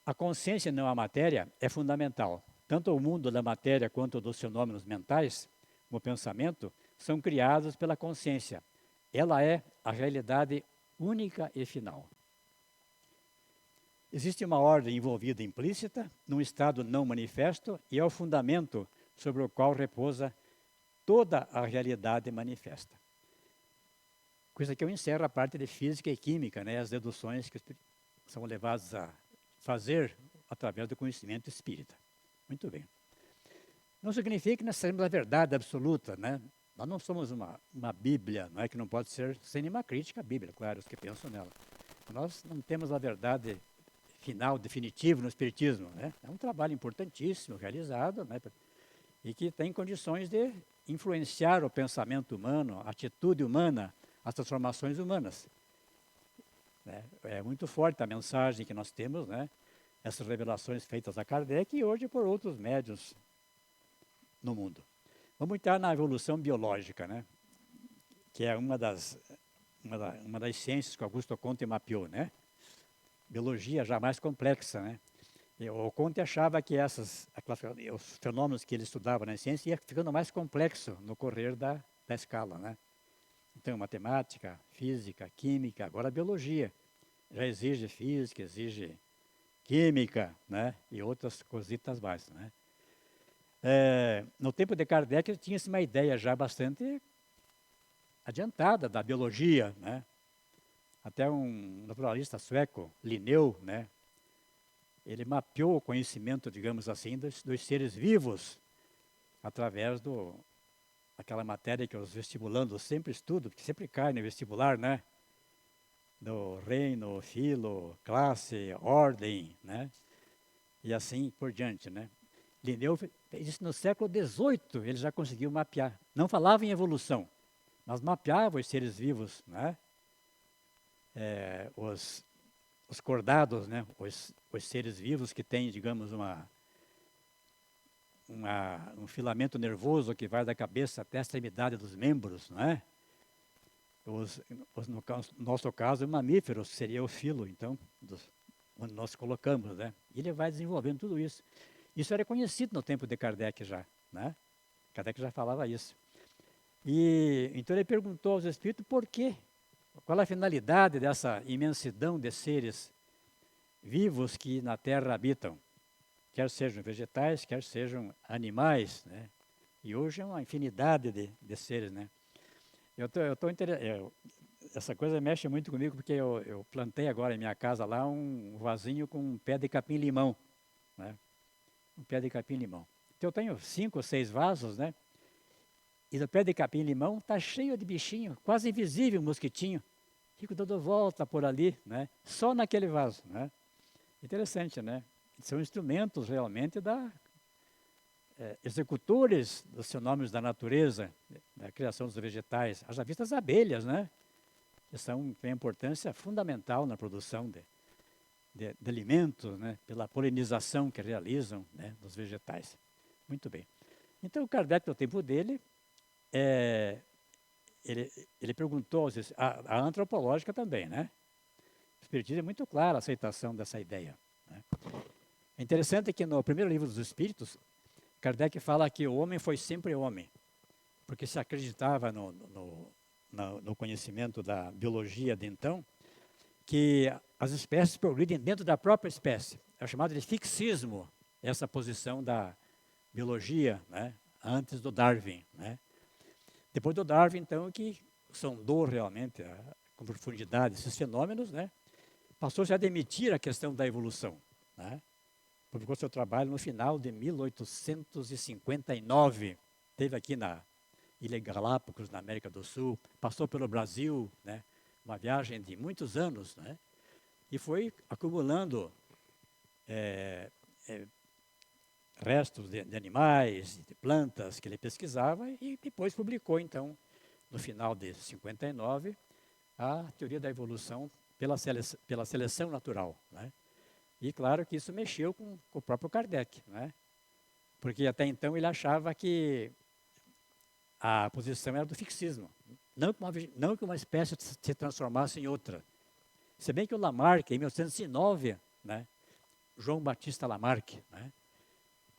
A consciência, não a matéria, é fundamental. Tanto o mundo da matéria quanto dos fenômenos mentais, como pensamento, são criados pela consciência. Ela é a realidade única e final. Existe uma ordem envolvida implícita, num estado não manifesto, e é o fundamento sobre o qual repousa toda a realidade manifesta. Com isso aqui eu encerro a parte de física e química, né, as deduções que são levadas a fazer através do conhecimento espírita. Muito bem. Não significa que nós sabemos a verdade absoluta, né? Nós não somos uma Bíblia, não é que não pode ser sem nenhuma crítica à Bíblia, claro, os que pensam nela. Nós não temos a verdade final, definitiva no Espiritismo, né? É um trabalho importantíssimo, realizado, né? E que tem condições de influenciar o pensamento humano, a atitude humana, as transformações humanas. É muito forte a mensagem que nós temos, né? Essas revelações feitas a Kardec e hoje por outros médiuns no mundo. Vamos entrar na evolução biológica, né? Que é uma das ciências que Augusto Comte mapeou, né? Biologia já mais complexa, né? E o Comte achava que os fenômenos que ele estudava na ciência ia ficando mais complexo no correr da escala, né? Então, matemática, física, química, agora a biologia. Já exige física, exige química, né? E outras cositas mais, né? No tempo de Kardec tinha-se uma ideia já bastante adiantada da biologia, né? Até um naturalista sueco, Linneu, né? Ele mapeou o conhecimento, digamos assim, dos seres vivos através daquela matéria que os vestibulandos sempre estudam, que sempre cai no vestibular, né? Do reino, filo, classe, ordem, né? E assim por diante, né? Linneu fez isso no século XVIII, ele já conseguiu mapear. Não falava em evolução, mas mapeava os seres vivos, né? Os cordados, né? Os seres vivos que têm, digamos, um filamento nervoso que vai da cabeça até a extremidade dos membros, não é? No nosso caso, mamíferos, seria o filo, então, onde nós colocamos, né? E ele vai desenvolvendo tudo isso. Isso era conhecido no tempo de Kardec já, né? Kardec já falava isso. E então ele perguntou aos espíritos por quê? Qual a finalidade dessa imensidão de seres vivos que na Terra habitam? Quer sejam vegetais, quer sejam animais, né? E hoje é uma infinidade de seres, né? Essa coisa mexe muito comigo porque eu plantei agora em minha casa lá um vasinho com um pé de capim-limão, né? Um pé de capim-limão. Então eu tenho 5 ou 6 vasos, né? E no pé de capim-limão está cheio de bichinho, quase invisível, mosquitinho. Fico dando volta por ali, né? Só naquele vaso, né? Interessante, né? São instrumentos realmente executores dos fenômenos da natureza, da criação dos vegetais. Haja vista as abelhas, né? Que têm importância fundamental na produção de alimentos, né? Pela polinização que realizam, né? Dos vegetais. Muito bem. Então, o Kardec, no tempo dele, ele perguntou, a antropológica também, né? O Espiritismo é muito claro a aceitação dessa ideia, né? É interessante que no primeiro livro dos Espíritos, Kardec fala que o homem foi sempre homem, porque se acreditava no conhecimento da biologia de então, que as espécies progridem dentro da própria espécie. É chamado de fixismo, essa posição da biologia, né? Antes do Darwin, né? Depois do Darwin, então, que sondou realmente com profundidade esses fenômenos, né? Passou-se a admitir a questão da evolução, né? Publicou seu trabalho no final de 1859. Esteve aqui na Ilha Galápagos, na América do Sul, passou pelo Brasil, né? Uma viagem de muitos anos, né? E foi acumulando restos de animais, de plantas que ele pesquisava e depois publicou, então, no final de 59, a teoria da evolução pela seleção natural, né? E claro que isso mexeu com o próprio Kardec, né? Porque até então ele achava que a posição era do fixismo, não que uma espécie se transformasse em outra. Se bem que o Lamarck, em 1909, né, João Batista Lamarck, né,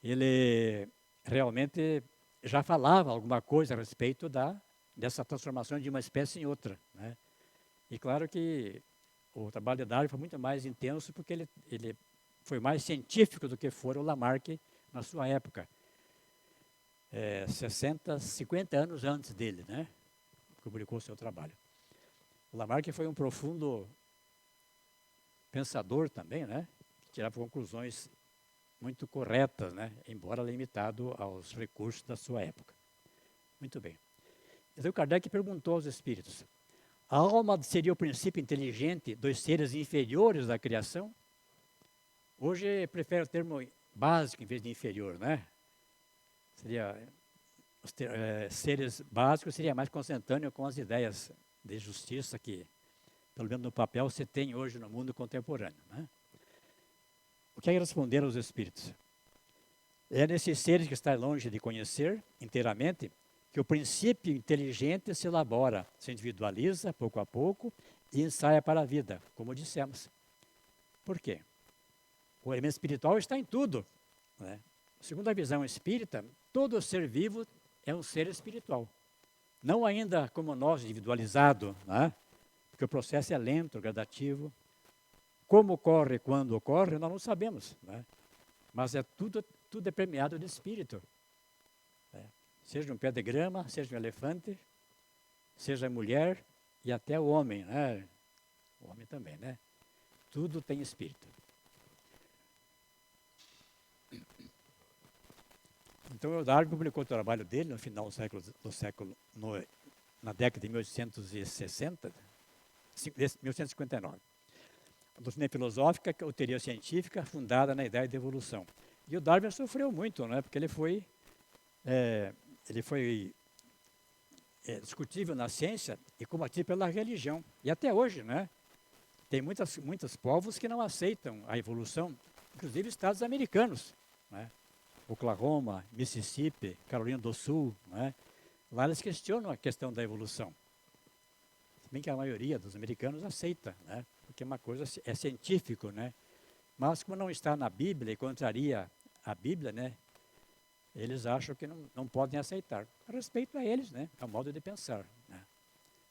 ele realmente já falava alguma coisa a respeito dessa transformação de uma espécie em outra, né? E claro que o trabalho de Darwin foi muito mais intenso porque ele foi mais científico do que foi o Lamarck na sua época. 60, 50 anos antes dele, né? Publicou o seu trabalho. O Lamarck foi um profundo pensador também, né? Que tirava conclusões muito corretas, né? Embora limitado aos recursos da sua época. Muito bem. Então Kardec perguntou aos espíritos: a alma seria o princípio inteligente dos seres inferiores da criação? Hoje prefere o termo básico em vez de inferior, né? Seria seres básicos seria mais consentâneo com as ideias de justiça que, pelo menos no papel, se tem hoje no mundo contemporâneo, né? O que é responder aos espíritos? É nesses seres que está longe de conhecer inteiramente que o princípio inteligente se elabora, se individualiza pouco a pouco e ensaia para a vida, como dissemos. Por quê? O elemento espiritual está em tudo, né? Segundo a visão espírita, todo ser vivo é um ser espiritual. Não ainda como nós, individualizado, né? Porque o processo é lento, gradativo. Como ocorre, quando ocorre, nós não sabemos, né? Mas tudo é premiado de espírito. Seja um pé de grama, seja um elefante, seja a mulher e até o homem, né? O homem também, né? Tudo tem espírito. Então, o Darwin publicou o trabalho dele no final na década de 1860, 1859. A doutrina filosófica, que é a teoria científica, fundada na ideia de evolução. E o Darwin sofreu muito, né? Porque ele foi discutível na ciência e combatido pela religião. E até hoje, né? Tem muitos povos que não aceitam a evolução, inclusive estados americanos, né? Oklahoma, Mississippi, Carolina do Sul, né? Lá eles questionam a questão da evolução. Se bem que a maioria dos americanos aceita, né? Porque é uma coisa, é científico, né? Mas como não está na Bíblia e contraria a Bíblia, né? Eles acham que não podem aceitar. Respeito a eles, né? É um modo de pensar, né?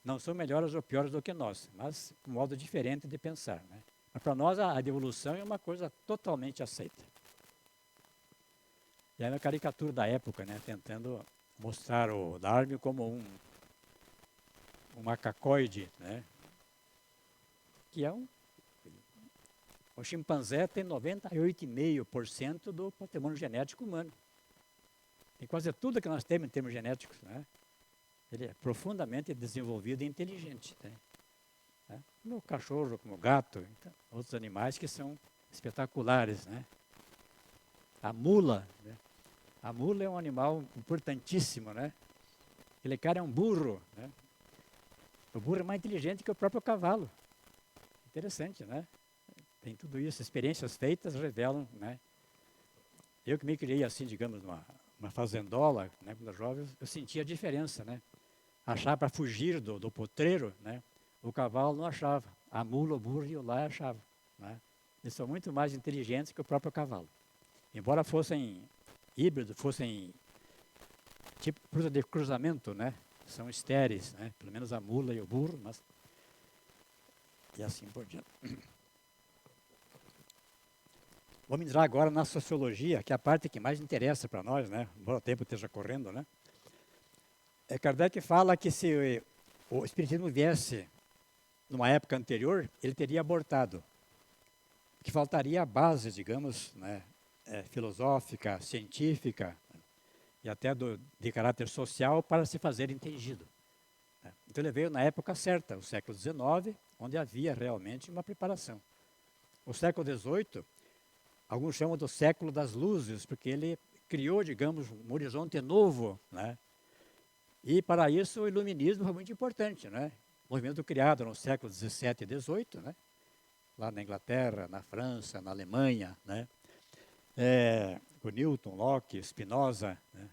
Não são melhores ou piores do que nós, mas um modo diferente de pensar, né? Mas para nós a evolução é uma coisa totalmente aceita. E aí uma caricatura da época, né? Tentando mostrar o Darwin como um macacoide, né? Que é o chimpanzé tem 98,5% do patrimônio genético humano. Tem quase tudo que nós temos em termos genéticos, né? Ele é profundamente desenvolvido e inteligente, né? Como o cachorro, como o gato, então, outros animais que são espetaculares, né? A mula, né? A mula é um animal importantíssimo, né? Aquele cara é um burro, né? O burro é mais inteligente que o próprio cavalo. Interessante, né? Tem tudo isso, experiências feitas revelam, né? Eu que me criei assim, digamos, uma fazendola, né? Quando eu jovem, eu sentia a diferença, né? Achava para fugir do potreiro, né? O cavalo não achava. A mula, o burro e o lá achavam, né? Eles são muito mais inteligentes que o próprio cavalo. Embora fossem híbridos, fossem tipo de cruzamento, né? São estéreis, né? Pelo menos a mula e o burro, mas e assim por diante. Vamos entrar agora na sociologia, que é a parte que mais interessa para nós, né? Embora o tempo esteja correndo, né? Kardec fala que se o espiritismo viesse numa época anterior, ele teria abortado. Que faltaria a base, digamos, né? Filosófica, científica e até de caráter social para se fazer entendido. Então ele veio na época certa, o século XIX, onde havia realmente uma preparação. O século XVIII, alguns chamam do século das luzes, porque ele criou, digamos, um horizonte novo, né? E para isso o iluminismo foi muito importante, né? Movimento criado no século XVII e XVIII, né? Lá na Inglaterra, na França, na Alemanha, né? O Newton, Locke, Spinoza, né?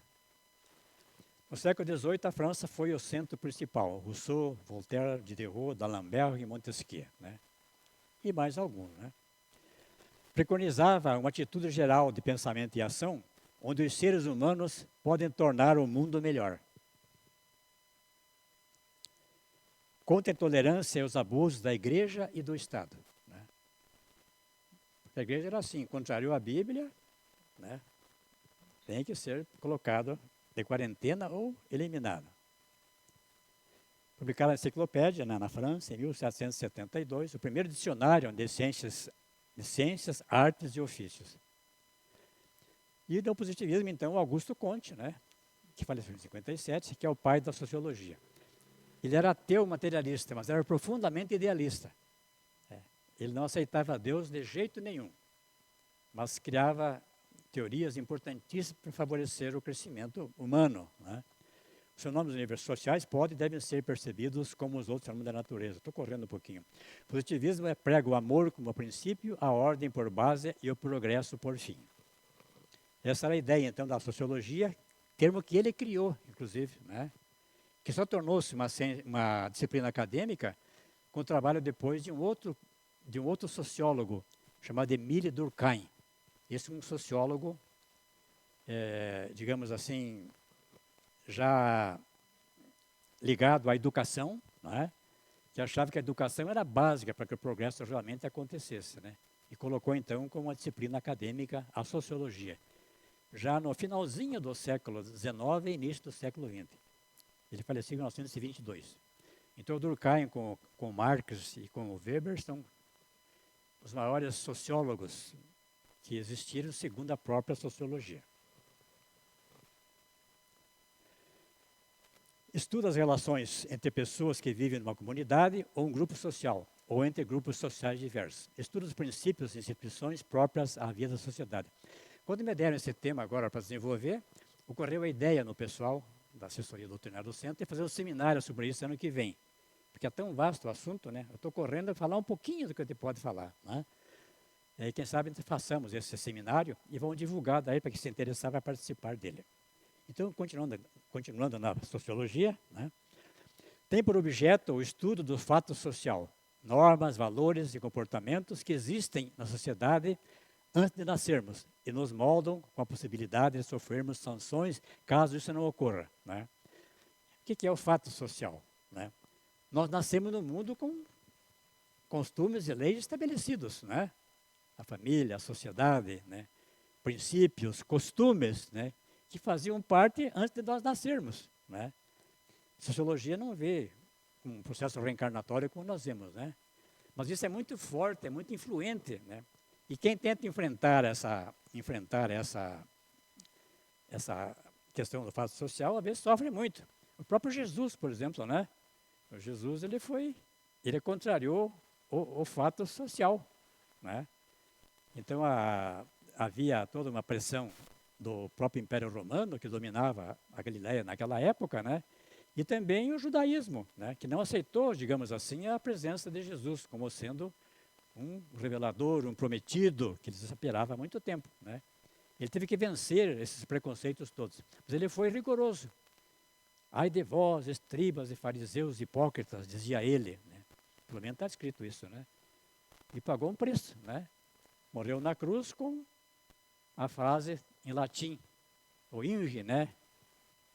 No século XVIII, a França foi o centro principal. Rousseau, Voltaire, Diderot, D'Alembert e Montesquieu, né? E mais alguns, né? Preconizava uma atitude geral de pensamento e ação, onde os seres humanos podem tornar o mundo melhor. Contra a intolerância e os abusos da igreja e do Estado, né? A igreja era assim, contrariou a Bíblia, né? Tem que ser colocado de quarentena ou eliminado. Publicaram a enciclopédia, né, na França, em 1772, o primeiro dicionário de ciências, artes e ofícios. E do positivismo, então, Augusto Comte, né, que faleceu em 57, que é o pai da sociologia. Ele era ateu materialista, mas era profundamente idealista. Ele não aceitava Deus de jeito nenhum, mas criava teorias importantíssimas para favorecer o crescimento humano, né? Os fenômenos universos sociais podem e devem ser percebidos como os outros fenômenos da natureza. Estou correndo um pouquinho. O positivismo prega o amor como princípio, a ordem por base e o progresso por fim. Essa era a ideia, então, da sociologia, termo que ele criou, inclusive, né? Que só tornou-se uma disciplina acadêmica com o trabalho depois de um outro sociólogo, chamado Émile Durkheim. Esse é um sociólogo, digamos assim, já ligado à educação, né? Que achava que a educação era básica para que o progresso realmente acontecesse, né? E colocou, então, como uma disciplina acadêmica a sociologia. já no finalzinho do século XIX e início do século XX. Ele faleceu em 1922. Então, o Durkheim com Marx e com o Weber são os maiores sociólogos que existiram segundo a própria sociologia. Estuda as relações entre pessoas que vivem numa comunidade ou um grupo social, ou entre grupos sociais diversos. Estuda os princípios e instituições próprias à vida da sociedade. Quando me deram esse tema agora para desenvolver, ocorreu a ideia no pessoal da assessoria doutrinária do centro de fazer um seminário sobre isso ano que vem. Porque é tão vasto o assunto, né? Eu estou correndo a falar um pouquinho do que a gente pode falar, né? E aí, quem sabe, façamos esse seminário e vamos divulgar daí para quem se interessar vai participar dele. Então, continuando na sociologia, né? Tem por objeto o estudo do fato social, normas, valores e comportamentos que existem na sociedade antes de nascermos e nos moldam com a possibilidade de sofrermos sanções caso isso não ocorra, né? O que é o fato social, né? Nós nascemos no mundo com costumes e leis estabelecidos, né? A família, a sociedade, né? Princípios, costumes, né? Que faziam parte antes de nós nascermos, né? Sociologia não vê um processo reencarnatório como nós vemos, né? Mas isso é muito forte, é muito influente, né? E quem tenta enfrentar essa questão do fato social, às vezes sofre muito. O próprio Jesus, por exemplo, né? O Jesus, ele contrariou o fato social, né? Então, havia toda uma pressão do próprio Império Romano, que dominava a Galileia naquela época, né? E também o judaísmo, né? Que não aceitou, digamos assim, a presença de Jesus como sendo um revelador, um prometido, que eles esperavam há muito tempo, né? Ele teve que vencer esses preconceitos todos. Mas ele foi rigoroso. Ai de vós, escribas e fariseus hipócritas, dizia ele, né? Pelo menos está escrito isso, né? E pagou um preço, né? Morreu na cruz com a frase em latim, o inge, né?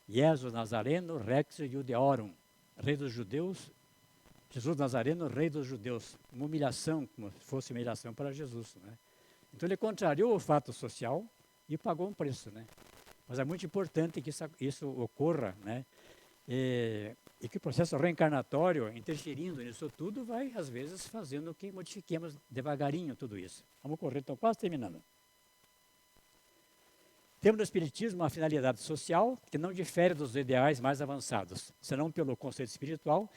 Jesus Nazareno, Rex Judeorum, rei dos judeus, Jesus Nazareno, rei dos judeus. Uma humilhação, como se fosse humilhação para Jesus, né? Então ele contrariou o fato social e pagou um preço, né? Mas é muito importante que isso ocorra, né? E que o processo reencarnatório, interferindo nisso tudo, vai, às vezes, fazendo que modifiquemos devagarinho tudo isso. Vamos correr, estou quase terminando. Temos no Espiritismo uma finalidade social que não difere dos ideais mais avançados, senão pelo conceito espiritual,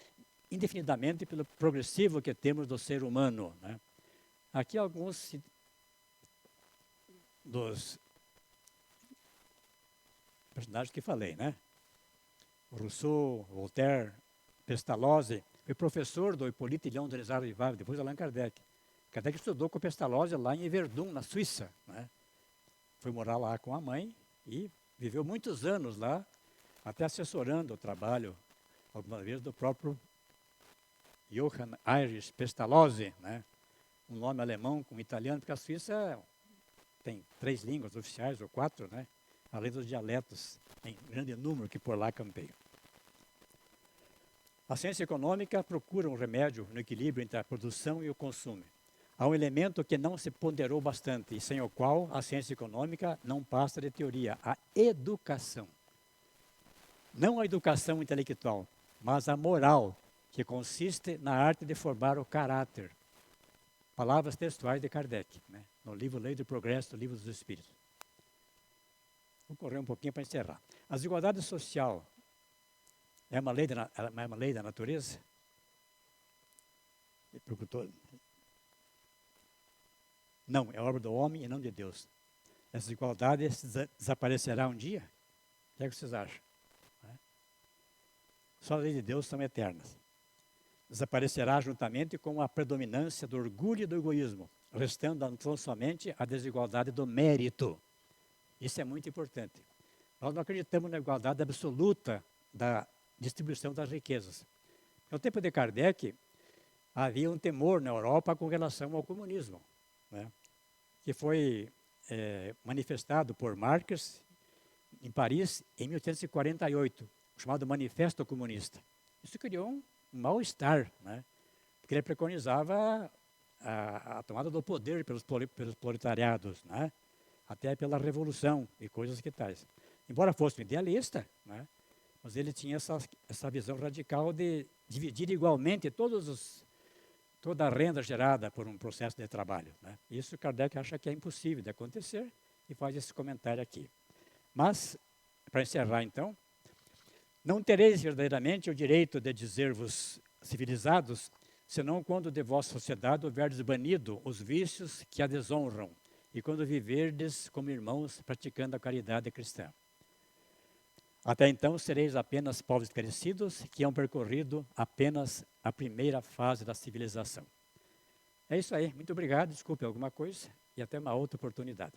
indefinidamente pelo progressivo que temos do ser humano, né? Aqui alguns dos personagens que falei, né? Rousseau, Voltaire, Pestalozzi, foi professor do Hippolyte Léon Désiré Rivard, depois Allan Kardec. Kardec estudou com Pestalozzi lá em Verdun, na Suíça, né? Foi morar lá com a mãe e viveu muitos anos lá, até assessorando o trabalho, algumas vezes, do próprio Johann Heinrich Pestalozzi, né? Um nome alemão com italiano, porque a Suíça tem 3 línguas oficiais, ou 4, né? Além dos dialetos, em grande número que por lá campeiam. A ciência econômica procura um remédio no equilíbrio entre a produção e o consumo. Há um elemento que não se ponderou bastante e sem o qual a ciência econômica não passa de teoria, a educação. Não a educação intelectual, mas a moral, que consiste na arte de formar o caráter. Palavras textuais de Kardec, né? No livro Lei do Progresso, do Livro dos Espíritos. Vou correr um pouquinho para encerrar. A desigualdade social é uma lei da natureza? Ele perguntou. Não, é obra do homem e não de Deus. Essa desigualdade desaparecerá um dia? O que é que vocês acham? Só a lei de Deus são eternas. Desaparecerá juntamente com a predominância do orgulho e do egoísmo, restando então somente a desigualdade do mérito. Isso é muito importante. Nós não acreditamos na igualdade absoluta da distribuição das riquezas. No tempo de Kardec, havia um temor na Europa com relação ao comunismo, né? Que foi manifestado por Marx em Paris em 1848, chamado Manifesto Comunista. Isso criou um mal-estar, né? Porque ele preconizava a tomada do poder pelos proletariados, né? até pela revolução e coisas que tais. Embora fosse um idealista, né, mas ele tinha essa visão radical de dividir igualmente toda a renda gerada por um processo de trabalho. Né. Isso Kardec acha que é impossível de acontecer e faz esse comentário aqui. Mas, para encerrar então, não tereis verdadeiramente o direito de dizer-vos civilizados, senão quando de vossa sociedade houverdes banido os vícios que a desonram, e quando viverdes como irmãos praticando a caridade cristã. Até então sereis apenas povos esclarecidos que hão percorrido apenas a primeira fase da civilização. É isso aí, muito obrigado, desculpe alguma coisa, e até uma outra oportunidade.